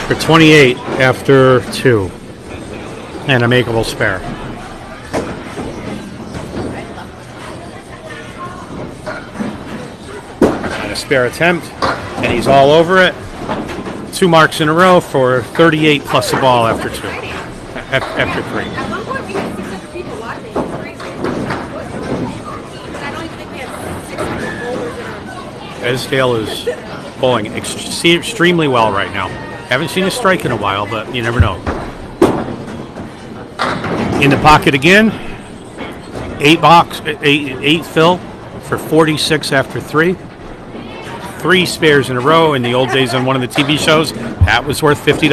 For 28 after 2. And a makeable spare. And a spare attempt. And he's all over it. 2 marks in a row for 38 plus the ball after 2. After 3. At one point we had 600 people watching. It's crazy. I don't even think we have 600 bowlers in our Esdale is bowling extremely well right now. Haven't seen a strike in a while, but you never know. In the pocket again. 8 fill for 46 after 3. 3 spares in a row. In the old days on one of the TV shows, that was worth $50.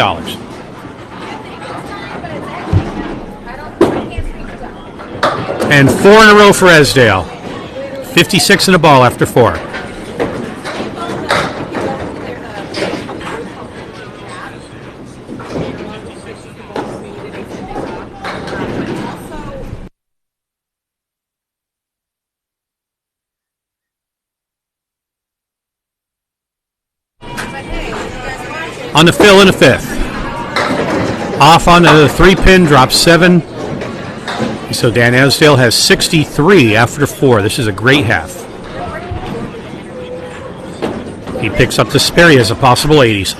And 4 in a row for Esdale. 56 in a ball after 4. On the fill in the 5th. Off on the 3-pin, drops 7. So Dan Esdale has 63 after 4. This is a great half. He picks up the spare. He has a possible 80s.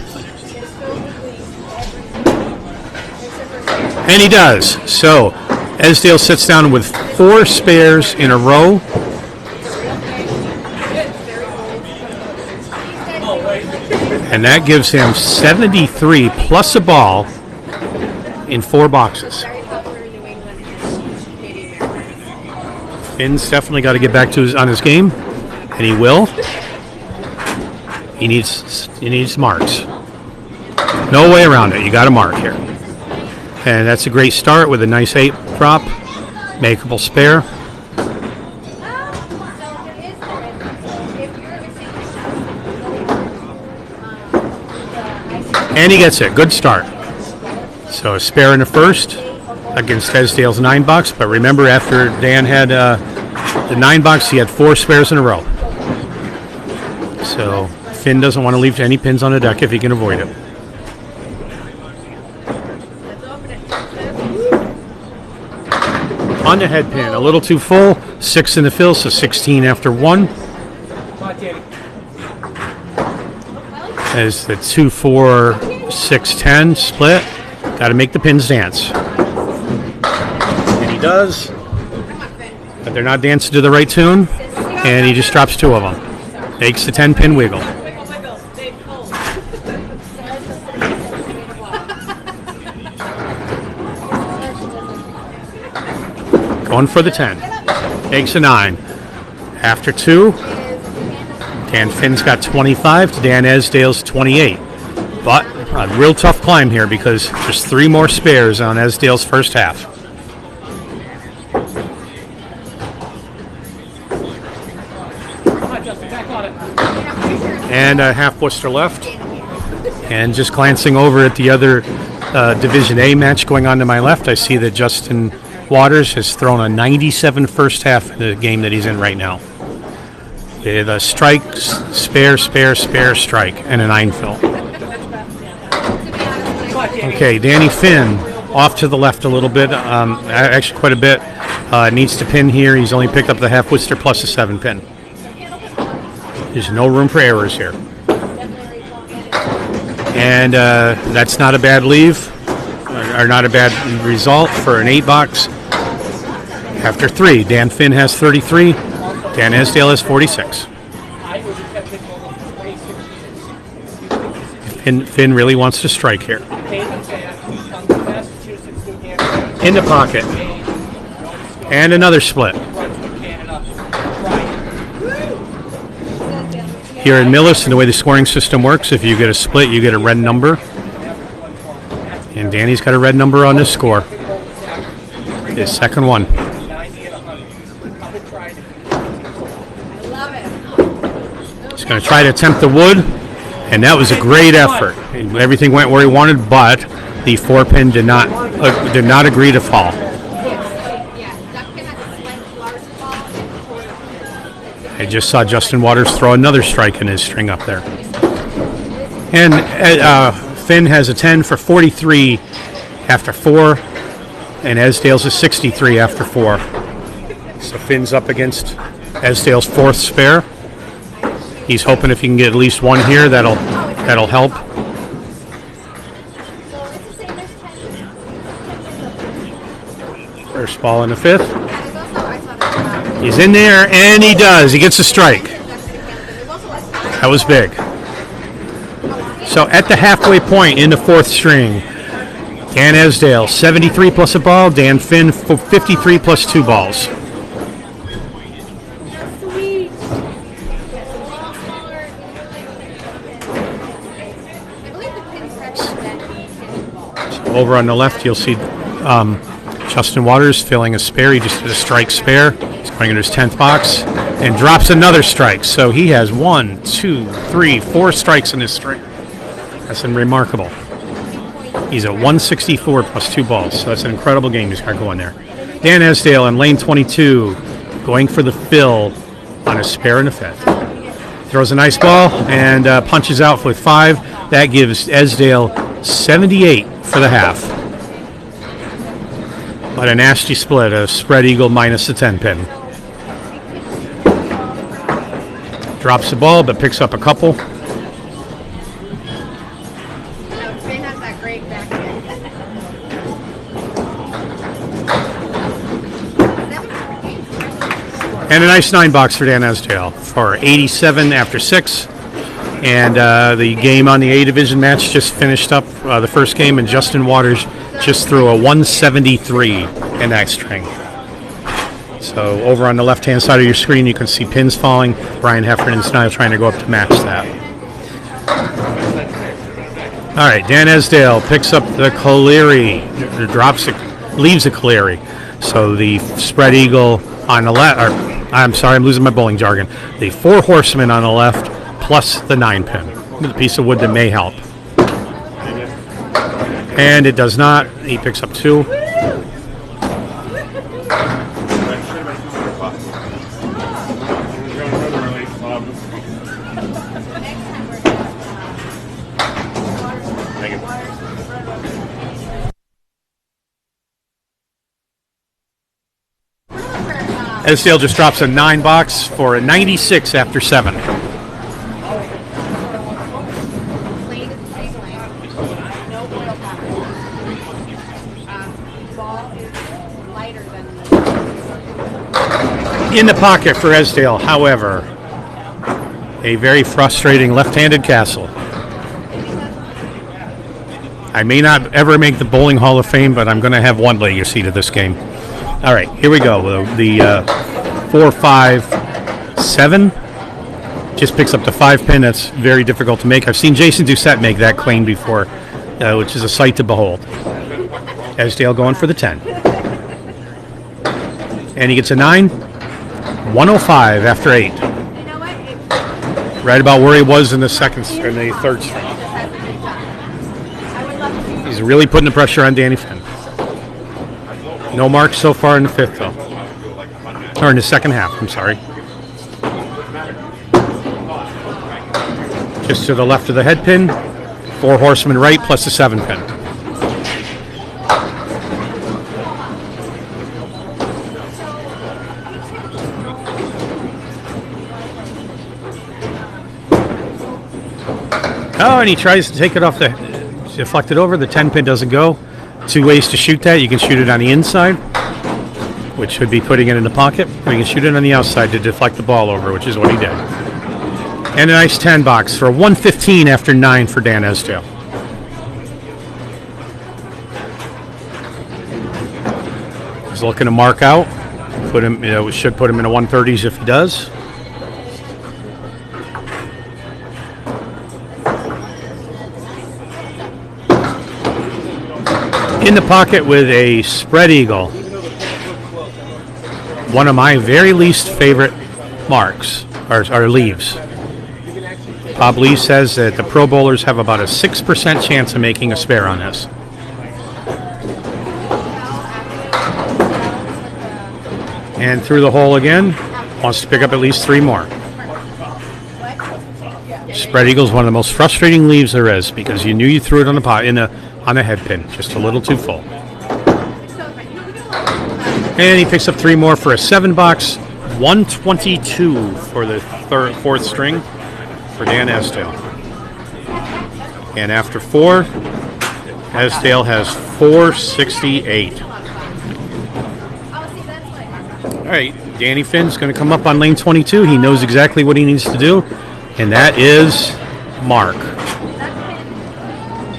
And he does. So Esdale sits down with 4 spares in a row. And that gives him 73 plus a ball in 4 boxes. Finn's definitely got to get back to on his game, and he will. He needs marks. No way around it. You got to mark here. And that's a great start with a nice 8 prop, makeable spare. And he gets it. Good start. So a spare in the first against Esdale's 9 bucks. But remember, after Dan had the 9 bucks, he had 4 spares in a row. So Finn doesn't want to leave any pins on the deck if he can avoid it. On the head pin, a little too full. 6 in the fill, so 16 after 1. Come on, Danny. As the 2, 4, 6, 10 split. Got to make the pins dance. And he does. But they're not dancing to the right tune. And he just drops 2 of them. Makes the 10 pin wiggle. Going for the 10. Makes a 9. After 2, Dan Finn's got 25 to Dan Esdale's 28. But a real tough climb here because there's 3 more spares on Esdale's first half. And a half blister left. And just glancing over at the other Division A match going on to my left, I see that Justin Waters has thrown a 97 first half in the game that he's in right now. With a strike, spare, strike, and a 9 fill. Okay, Danny Finn off to the left a little bit, actually quite a bit. Needs to pin here. He's only picked up the half blister plus a 7 pin. There's no room for errors here. And that's not a bad leave, or not a bad result for an 8 box. After 3, Dan Finn has 33, Dan Esdale has 46. Finn really wants to strike here. In the pocket. And another split. Here in Millis, and the way the scoring system works, if you get a split, you get a red number. And Danny's got a red number on this score. His second one. He's going to try to attempt the wood, and that was a great effort. Everything went where he wanted, but the 4-pin did not agree to fall. I just saw Justin Waters throw another strike in his string up there. And Finn has a 10 for 43 after 4, and Esdale's a 63 after 4. So Finn's up against Esdale's 4th spare. He's hoping if he can get at least 1 here, that'll help. First ball in the 5th. He's in there, and he does. He gets a strike. That was big. So at the halfway point in the 4th string, Dan Esdale, 73 plus a ball. Dan Finn, 53 plus 2 balls. So over on the left, you'll see Justin Waters filling a spare. He just did a strike spare. He's going into his 10th box and drops another strike. So he has 1, 2, 3, 4 strikes in his string. That's remarkable. He's at 164 plus 2 balls. So that's an incredible game he's got going there. Dan Esdale in lane 22 going for the fill on a spare in the 5th. Throws a nice ball and punches out with 5. That gives Esdale 78 for the half. But a nasty split, a spread eagle minus the 10 pin. Drops the ball, but picks up a couple. And a nice 9 box for Dan Esdale for 87 after 6. And the game on the A Division match just finished up, the first game, and Justin Waters just threw a 173 in that string. So over on the left-hand side of your screen, you can see pins falling. Brian Heffernan's now trying to go up to match that. All right, Dan Esdale picks up the Caleri, leaves a Caleri. So the spread eagle on the left, I'm sorry, I'm losing my bowling jargon. The 4 horsemen on the left plus the 9 pin with a piece of wood that may help. And it does not. He picks up 2. Thank you. Esdale just drops a 9 box for a 96 after 7. Clean sizzling. No oil powder. Ball is lighter than In the pocket for Esdale, however, a very frustrating left-handed castle. I may not ever make the Bowling Hall of Fame, but I'm going to have one legacy to this game. All right, here we go. The 4, 5, 7 just picks up the 5 pin. That's very difficult to make. I've seen Jason Doucette make that clean before, which is a sight to behold. Esdale going for the 10. And he gets a 9. 105 after 8. You know what? Right about where he was in the third string. I would love to. He's really putting the pressure on Danny Finn. No marks so far in the 5th, though. Or in the second half, I'm sorry. Just to the left of the head pin. 4 horsemen right plus the 7 pin. Oh, and he tries to take it off deflect it over. The 10 pin doesn't go. 2 ways to shoot that. You can shoot it on the inside, which should be putting it in the pocket, or you can shoot it on the outside to deflect the ball over, which is what he did. And a nice 10 box for 115 after 9 for Dan Esdale. He's looking to mark out. Put him, should put him in the 130s if he does. In the pocket with a spread eagle. One of my very least favorite marks, or leaves. Bob Lee says that the Pro Bowlers have about a 6% chance of making a spare on this. And through the hole again. Wants to pick up at least 3 more. Spread eagle is one of the most frustrating leaves there is because you knew you threw it on the pot on the head pin, just a little too full. And he picks up 3 more for a 7 box, 122 for the 4th string for Dan Esdale. And after 4, Esdale has 468. All right, Danny Finn's going to come up on lane 22. He knows exactly what he needs to do, and that is mark.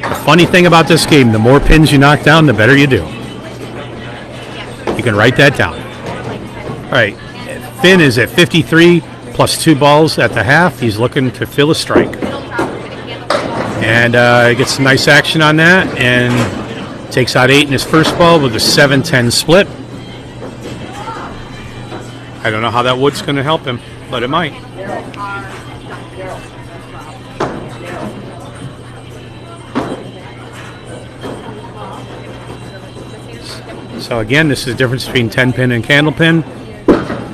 The funny thing about this game, the more pins you knock down, the better you do. You can write that down. All right, Finn is at 53 plus 2 balls at the half. He's looking to fill a strike. And gets some nice action on that and takes out 8 in his first ball with a 7-10 split. I don't know how that wood's going to help him, but it might. So again, this is the difference between 10 pin and Candlepin.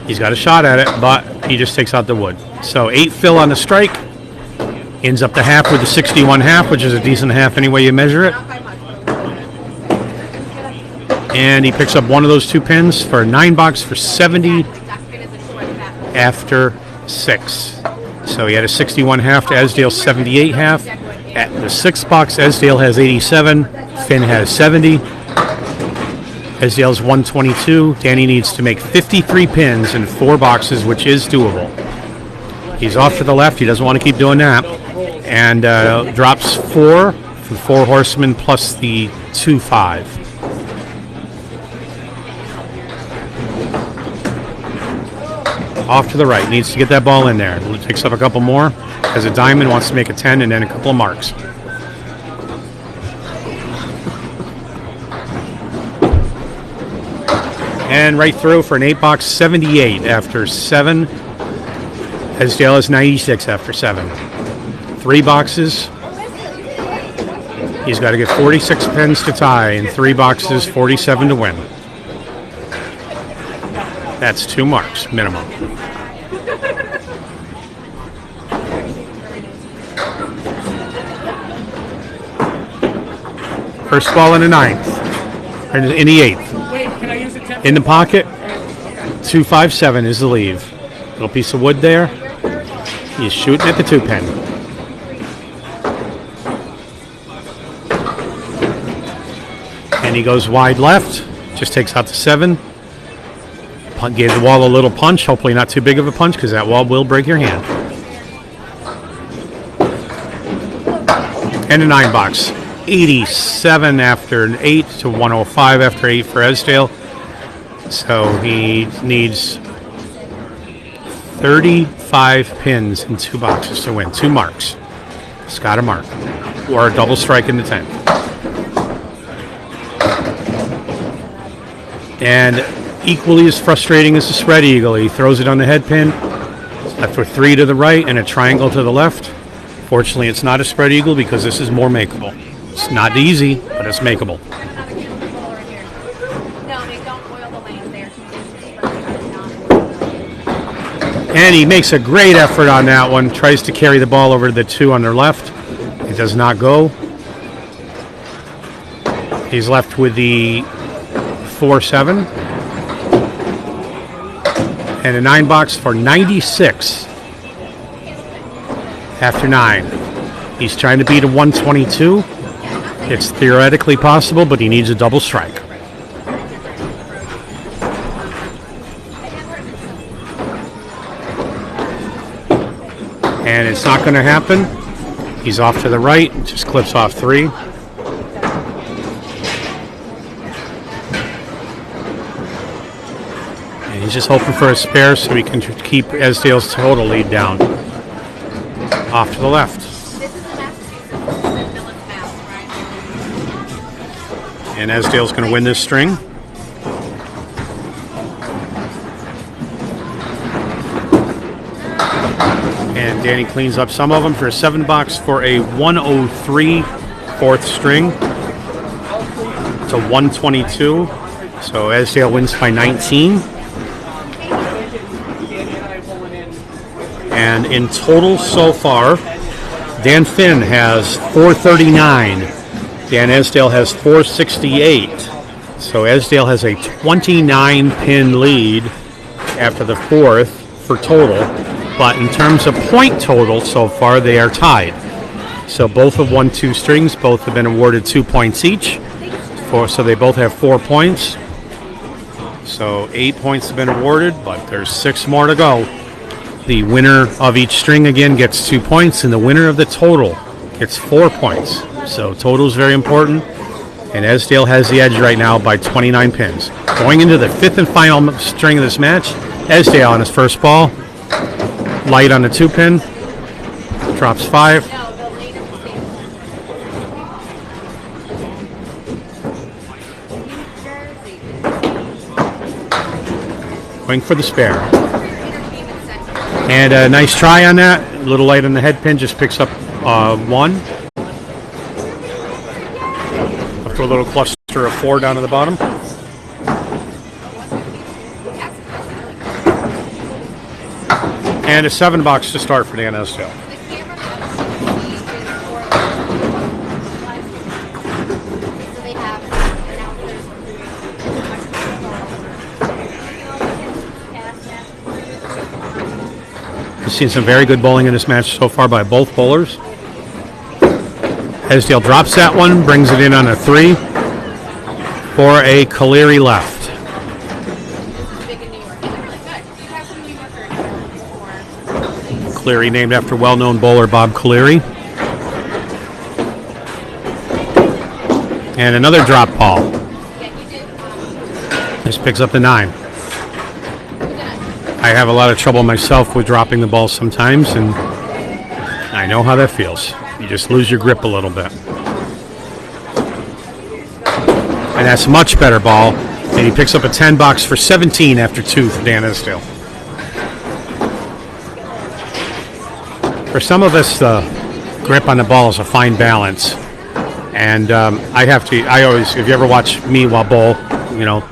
He's got a shot at it, but he just takes out the wood. So 8 fill on the strike. Ends up the half with the 61 half, which is a decent half any way you measure it. And he picks up one of those 2 pins for a 9 box for 70 after 6. So he had a 61 half to Esdale's 78 half. At the 6th box, Esdale has 87. Finn has 70. Esdale's 122. Danny needs to make 53 pins in 4 boxes, which is doable. He's off to the left. He doesn't want to keep doing that. And drops 4 for 4 horsemen plus the 2-5. Off to the right. Needs to get that ball in there. Picks up a couple more. Has a diamond. Wants to make a 10 and then a couple of marks. And right through for an 8 box, 78 after 7. Esdale is 96 after 7. 3 boxes. He's got to get 46 pins to tie, and 3 boxes, 47 to win. That's 2 marks minimum. First ball in the 9th, or in the 8th. In the pocket, 257 is the leave. Little piece of wood there. He's shooting at the 2-pin. And he goes wide left. Just takes out the 7. Gave the wall a little punch. Hopefully not too big of a punch because that wall will break your hand. And a 9 box. 87 after an 8 to 105 after 8 for Esdale. So he needs 35 pins in 2 boxes to win. 2 marks. It's got a mark. Or a double strike in the 10. And equally as frustrating as the spread eagle. He throws it on the head pin. Left with 3 to the right and a triangle to the left. Fortunately, it's not a spread eagle because this is more makeable. It's not easy, but it's makeable. And he makes a great effort on that one. Tries to carry the ball over to the 2 on their left. It does not go. He's left with the 4-7. And a 9 box for 96 after 9. He's trying to beat a 122. It's theoretically possible, but he needs a double strike. And it's not going to happen. He's off to the right, just clips off 3. And he's just hoping for a spare so he can keep Esdale's total lead down. Off to the left. This is the Massachusetts Millis map, right? And Esdale's going to win this string. And Danny cleans up some of them for a 7 box for a 103 4th string. It's a 122. So Esdale wins by 19. And in total so far, Dan Finn has 439. Dan Esdale has 468. So Esdale has a 29-pin lead after the 4th for total. But in terms of point total so far, they are tied. So both have won 2 strings. Both have been awarded 2 points each. So they both have 4 points. So 8 points have been awarded, but there's 6 more to go. The winner of each string, again, gets 2 points, and the winner of the total gets 4 points. So total is very important, and Esdale has the edge right now by 29 pins. Going into the 5th and final string of this match, Esdale on his first ball. Light on the 2-pin. Drops 5. Going for the spare. And a nice try on that. A little light on the head pin, just picks up 1. Up to a little cluster of 4 down to the bottom. And a 7 box to start for Dan Esdale. We've seen some very good bowling in this match so far by both bowlers. Esdale drops that one, brings it in on a 3 for a Caleri left. Caleri named after well-known bowler Bob Caleri. And another drop ball. This picks up the 9. I have a lot of trouble myself with dropping the ball sometimes, and I know how that feels. You just lose your grip a little bit. And that's a much better ball. And he picks up a 10 box for 17 after 2 for Dan Esdale. For some of us, the grip on the ball is a fine balance. And I always, if you ever watch me while bowl, you know,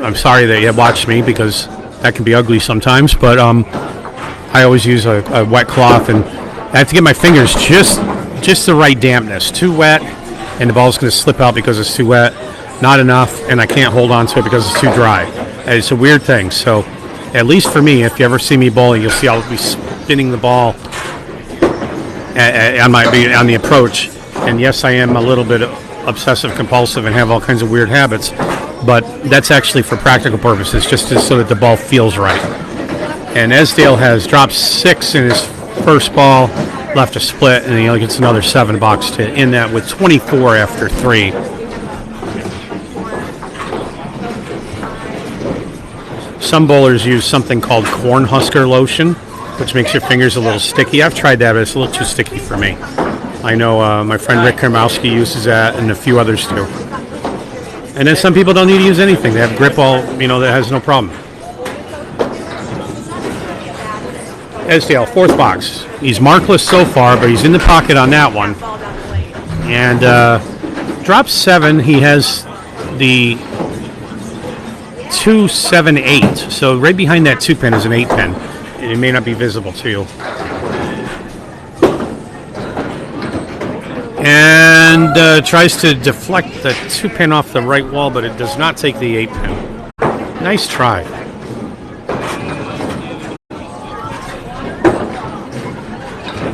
I'm sorry that you watched me because that can be ugly sometimes, but I always use a wet cloth, and I have to get my fingers just the right dampness. Too wet, and the ball's going to slip out because it's too wet. Not enough, and I can't hold on to it because it's too dry. It's a weird thing. So, at least for me, if you ever see me bowling, you'll see I'll be spinning the ball on the approach. And yes, I am a little bit obsessive compulsive and have all kinds of weird habits, but that's actually for practical purposes, just so that the ball feels right. And Esdale has dropped 6 in his first ball, left a split, and he only gets another 7 box to end that with 24 after 3. Some bowlers use something called Cornhusker lotion, which makes your fingers a little sticky. I've tried that, but it's a little too sticky for me. I know my friend Rick Kermowski uses that, and a few others too. And then some people don't need to use anything. They have grip all, that has no problem. Esdale, 4th box. He's markless so far, but he's in the pocket on that one. And drop 7, he has the 2, 7, 8. So right behind that 2 pin is an 8 pin. It may not be visible to you. And tries to deflect the 2 pin off the right wall, but it does not take the 8 pin. Nice try.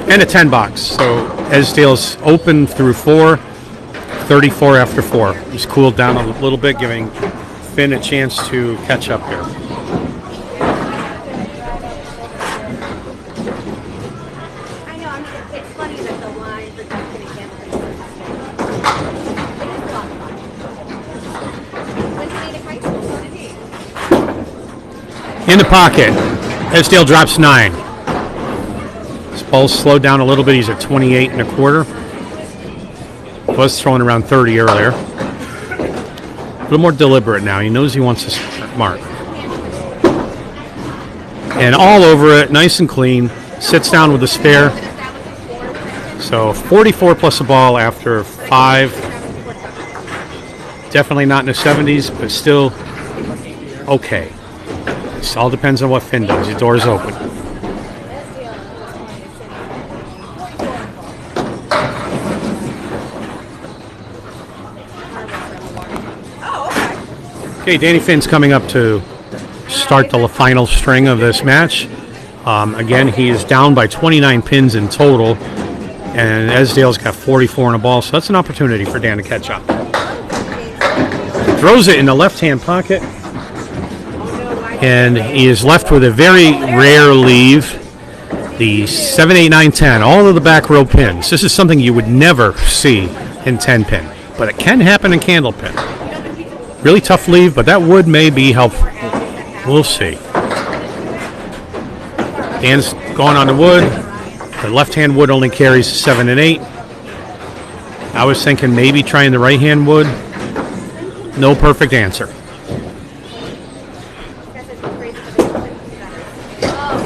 And a 10 box. So Esdale's open through 4, 34 after 4. He's cooled down a little bit, giving Finn a chance to catch up here. In the pocket, Esdale drops 9. His ball's slowed down a little bit. He's at 28 and a quarter. Was throwing around 30 earlier. A little more deliberate now. He knows he wants to mark. And all over it, nice and clean. Sits down with a spare. So 44 plus a ball after 5. Definitely not in the 70s, but still okay. It all depends on what Finn does. Your door's open. Okay, Danny Finn's coming up to start the final string of this match. Again, he is down by 29 pins in total, and Esdale's got 44 in a ball, so that's an opportunity for Dan to catch up. Throws it in the left-hand pocket. And he is left with a very rare leave, the 7, 8, 9, 10, all of the back row pins. This is something you would never see in 10 pin, but it can happen in Candlepin. Really tough leave, but that wood may be helpful. We'll see. Dan's going on the wood. The left-hand wood only carries 7 and 8. I was thinking maybe trying the right-hand wood. No perfect answer.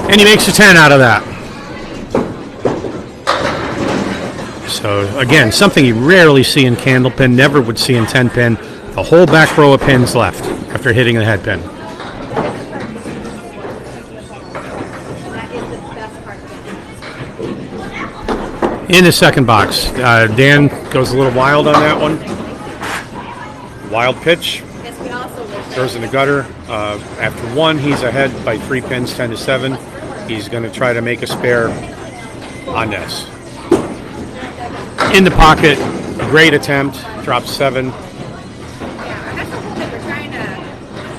And he makes a 10 out of that. So, again, something you rarely see in Candlepin, never would see in 10 pin. The whole back row of pins left after hitting the head pin. In the second box, Dan goes a little wild on that one. Wild pitch. Throws in the gutter. After 1, he's ahead by 3 pins, 10 to 7. He's going to try to make a spare on this. In the pocket, great attempt. Drops 7. That's the whole thing. We're trying to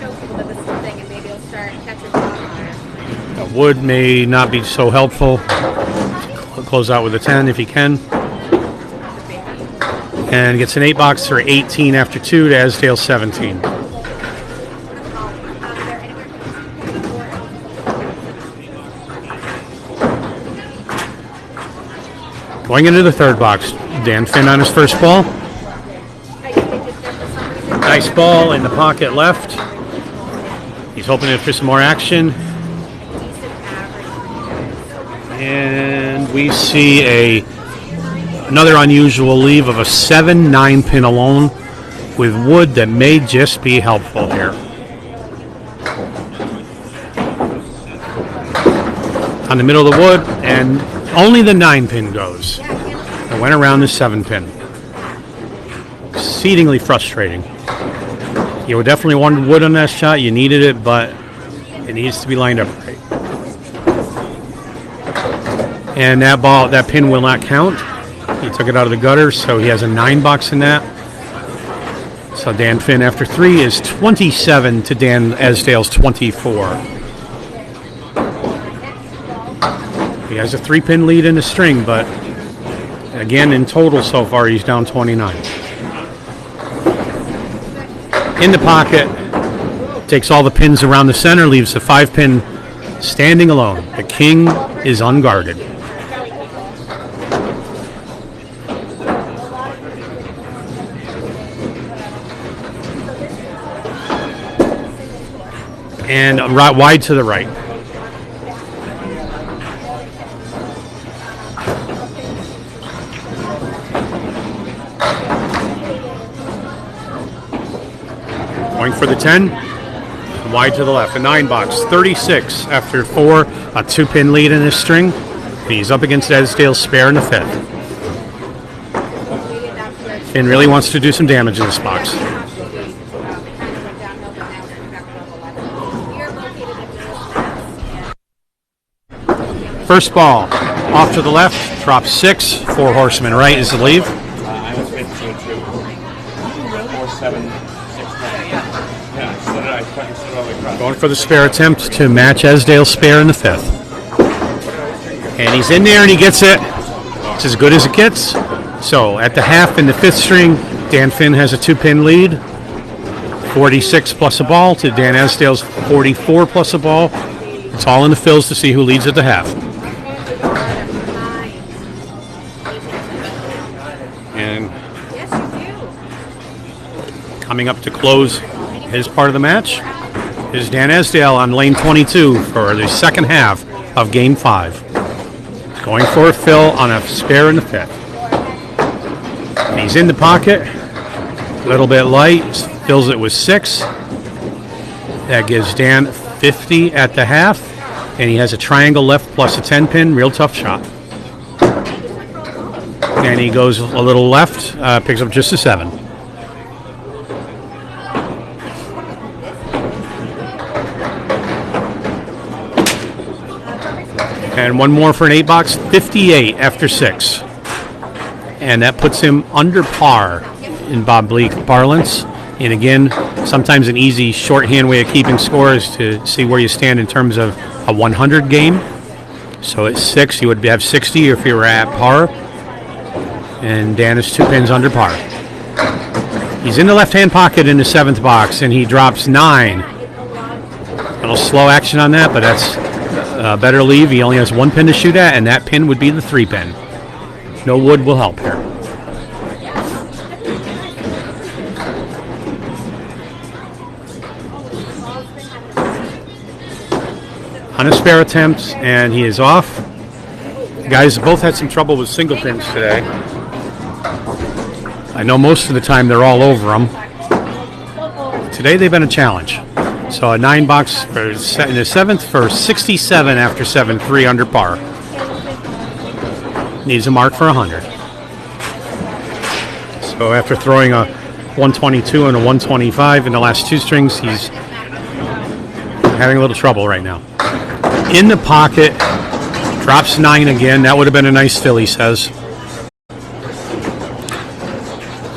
show people that this is a thing, and maybe they'll start catching on it. The wood may not be so helpful. Close out with a 10 if he can. And gets an 8 box for 18 after 2 to Esdale 17. Going into the third box, Dan Finn on his first ball. Nice ball in the pocket left. He's hoping for some more action. And we see another unusual leave of a 7-9 pin alone with wood that may just be helpful here. On the middle of the wood, and only the 9 pin goes. It went around the 7 pin. Exceedingly frustrating. You definitely wanted wood on that shot. You needed it, but it needs to be lined up right. And that pin will not count. He took it out of the gutter, so he has a 9 box in that. So Dan Finn after 3 is 27 to Dan Esdale's 24. He has a 3-pin lead in the string, but again, in total so far, he's down 29. In the pocket, takes all the pins around the center, leaves the 5-pin standing alone. The king is unguarded. And wide to the right. Going for the 10, wide to the left, a 9 box, 36 after 4, a 2-pin lead in this string. He's up against Esdale's spare in the 5th. Finn really wants to do some damage in this box. First ball, off to the left, drops 6, 4 horsemen right is the leave. I was 15 too. 4, 7, 6, 9. Yeah, so did I. Going for the spare attempt to match Esdale's spare in the 5th. And he's in there and he gets it. It's as good as it gets. So at the half in the 5th string, Dan Finn has a 2-pin lead. 46 plus a ball to Dan Esdale's 44 plus a ball. It's all in the fills to see who leads at the half. And coming up to close his part of the match is Dan Esdale on lane 22 for the second half of game 5. Going for a fill on a spare in the 5th. He's in the pocket, a little bit light, fills it with 6. That gives Dan 50 at the half, and he has a triangle left plus a 10-pin, real tough shot. And he goes a little left, picks up just a 7. And one more for an 8 box, 58 after 6. And that puts him under par in Bob Bleak parlance. And again, sometimes an easy shorthand way of keeping score is to see where you stand in terms of a 100 game. So at 6, you would have 60 if you were at par. And Dan is 2 pins under par. He's in the left-hand pocket in the 7th box, and he drops 9. A little slow action on that, but that's a better leave. He only has 1 pin to shoot at, and that pin would be the 3-pin. No wood will help here. On a spare attempt, and he is off. The guys both had some trouble with single pins today. I know most of the time they're all over them. Today they've been a challenge. So a 9 box in the 7th for 67 after 7, 3 under par. Needs a mark for 100. So after throwing a 122 and a 125 in the last 2 strings, he's having a little trouble right now. In the pocket, drops 9 again. That would have been a nice fill, he says.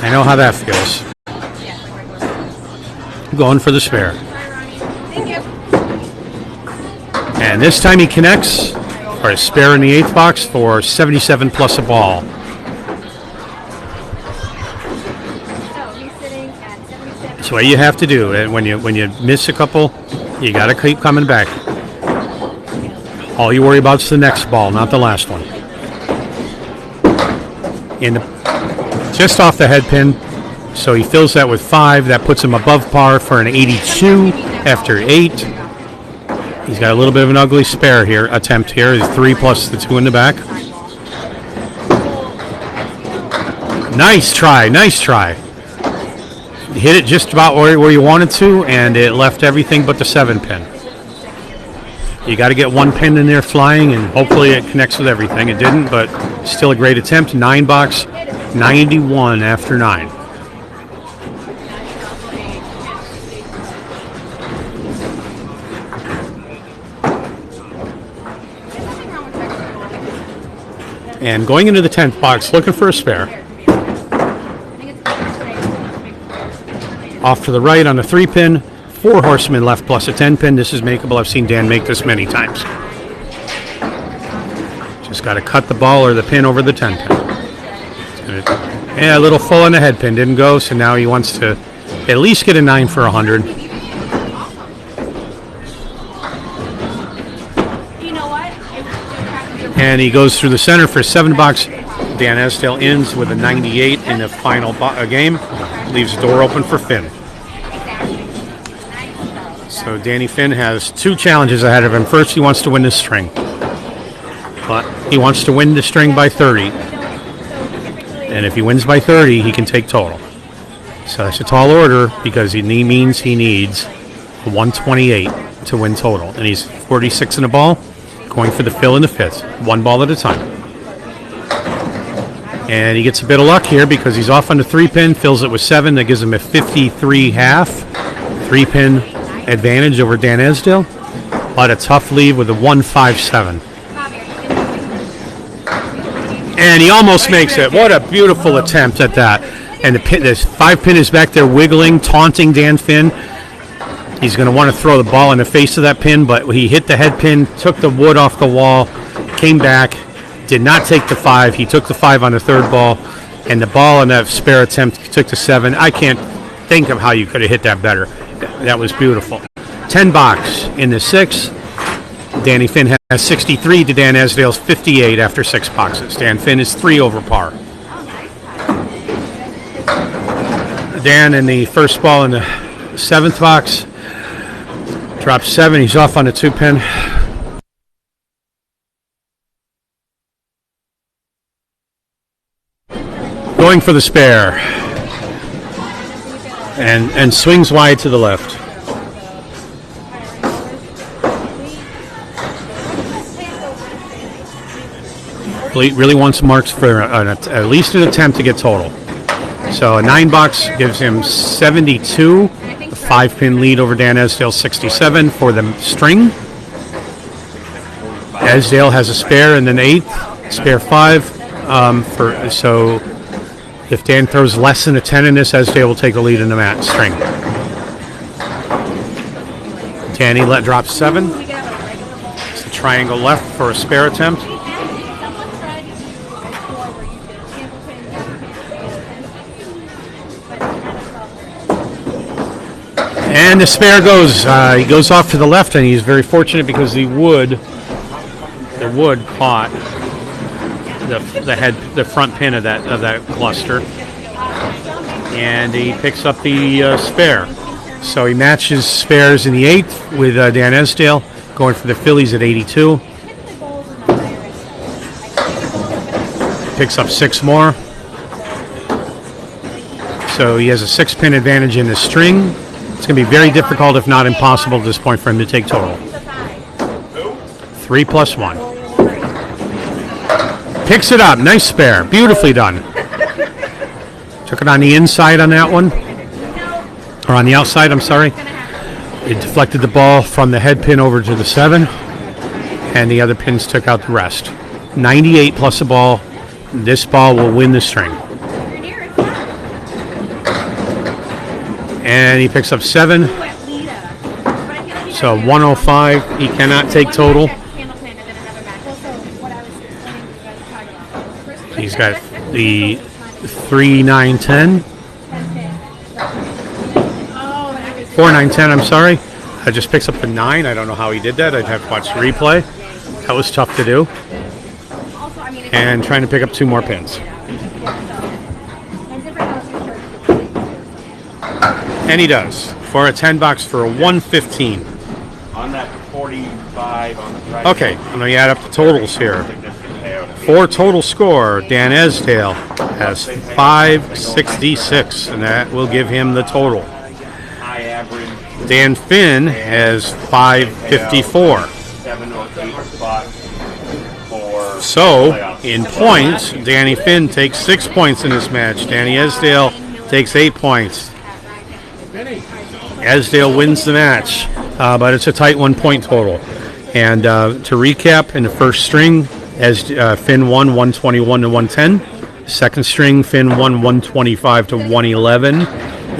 I know how that feels. Going for the spare. And this time he connects for a spare in the 8th box for 77 plus a ball. That's what you have to do. And when you miss a couple, you got to keep coming back. All you worry about is the next ball, not the last one. Just off the head pin, so he fills that with 5. That puts him above par for an 82 after 8. He's got a little bit of an ugly spare here, attempt here. He's 3 plus the 2 in the back. Nice try, nice try. Hit it just about where you wanted to, and it left everything but the 7-pin. You got to get 1 pin in there flying, and hopefully it connects with everything. It didn't, but still a great attempt. 9 box, 91 after 9. And going into the 10th box, looking for a spare. Off to the right on the 3-pin, 4 horsemen left plus a 10-pin. This is makeable. I've seen Dan make this many times. Just got to cut the ball or the pin over the 10-pin. Yeah, a little full on the head pin. Didn't go, so now he wants to at least get a 9 for 100. And he goes through the center for 7 bucks. Dan Esdale ends with a 98 in the final game. Leaves the door open for Finn. So Danny Finn has 2 challenges ahead of him. First, he wants to win this string. But he wants to win the string by 30. And if he wins by 30, he can take total. So that's a tall order because he means he needs a 128 to win total. And he's 46 in the ball, going for the fill in the 5th, 1 ball at a time. And he gets a bit of luck here because he's off on the 3-pin, fills it with 7. That gives him a 53 half, 3-pin advantage over Dan Esdale. But a tough lead with a 157. And he almost makes it. What a beautiful attempt at that. And the 5-pin is back there wiggling, taunting Dan Finn. He's going to want to throw the ball in the face of that pin, but he hit the head pin, took the wood off the wall, came back, did not take the 5. He took the 5 on the 3rd ball, and the ball in that spare attempt took the 7. I can't think of how you could have hit that better. That was beautiful. 10 box in the 6th. Danny Finn has 63 to Dan Esdale's 58 after 6 boxes. Dan Finn is 3 over par. Dan in the first ball in the 7th box. Drops 7. He's off on the 2-pin. Going for the spare. And swings wide to the left. Really wants marks for at least an attempt to get total. So a 9 box gives him 72, a 5-pin lead over Dan Esdale, 67 for the string. Esdale has a spare and an 8th, spare 5. So if Dan throws less than a 10 in this, Esdale will take the lead in the match string. Danny drops 7. It's a triangle left for a spare attempt. And the spare goes. He goes off to the left, and he's very fortunate because the wood caught the front pin of that cluster, and he picks up the spare. So he matches spares in the 8th with Dan Esdale, going for the Phillies at 82. Picks up 6 more. So he has a 6-pin advantage in the string. It's going to be very difficult, if not impossible, at this point for him to take total. 3 plus 1. Picks it up. Nice spare. Beautifully done. Took it on the inside on that one. Or on the outside, I'm sorry. It deflected the ball from the head pin over to the 7. And the other pins took out the rest. 98 plus a ball. This ball will win the string. And he picks up 7. So 105. He cannot take total. He's got the 3, 9, 10. 4, 9, 10, I'm sorry. I just picks up the 9. I don't know how he did that. I'd have to watch the replay. That was tough to do. And trying to pick up 2 more pins. And he does. For a 10 box for a 115. On that 45 on the right. Okay, I'm going to add up the totals here. For total score, Dan Esdale has 566, and that will give him the total. High average. Dan Finn has 554. 7 or 8 spots for So, playoffs. in points, Danny Finn takes 6 points in this match. Danny Esdale takes 8 points. Esdale wins the match, but it's a tight 1-point total. And to recap, in the first string, as Finn won 121 to 110. Second string, Finn won 125 to 111.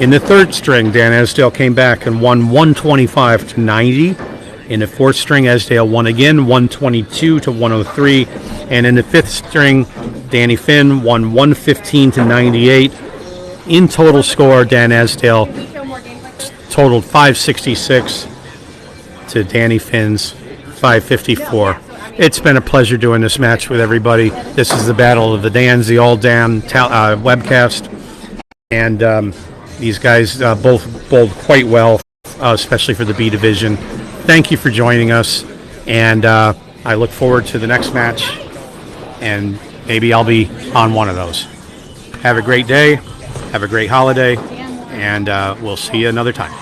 In the third string, Dan Esdale came back and won 125 to 90. In the fourth string, Esdale won again, 122 to 103. And in the fifth string, Danny Finn won 115 to 98. In total score, Dan Esdale totaled 566 to Danny Finn's 554. It's been a pleasure doing this match with everybody. This is the Battle of the Dans, the All Dan webcast. And these guys both bowled quite well, especially for the B division. Thank you for joining us, and I look forward to the next match, and maybe I'll be on one of those. Have a great day, have a great holiday, and we'll see you another time.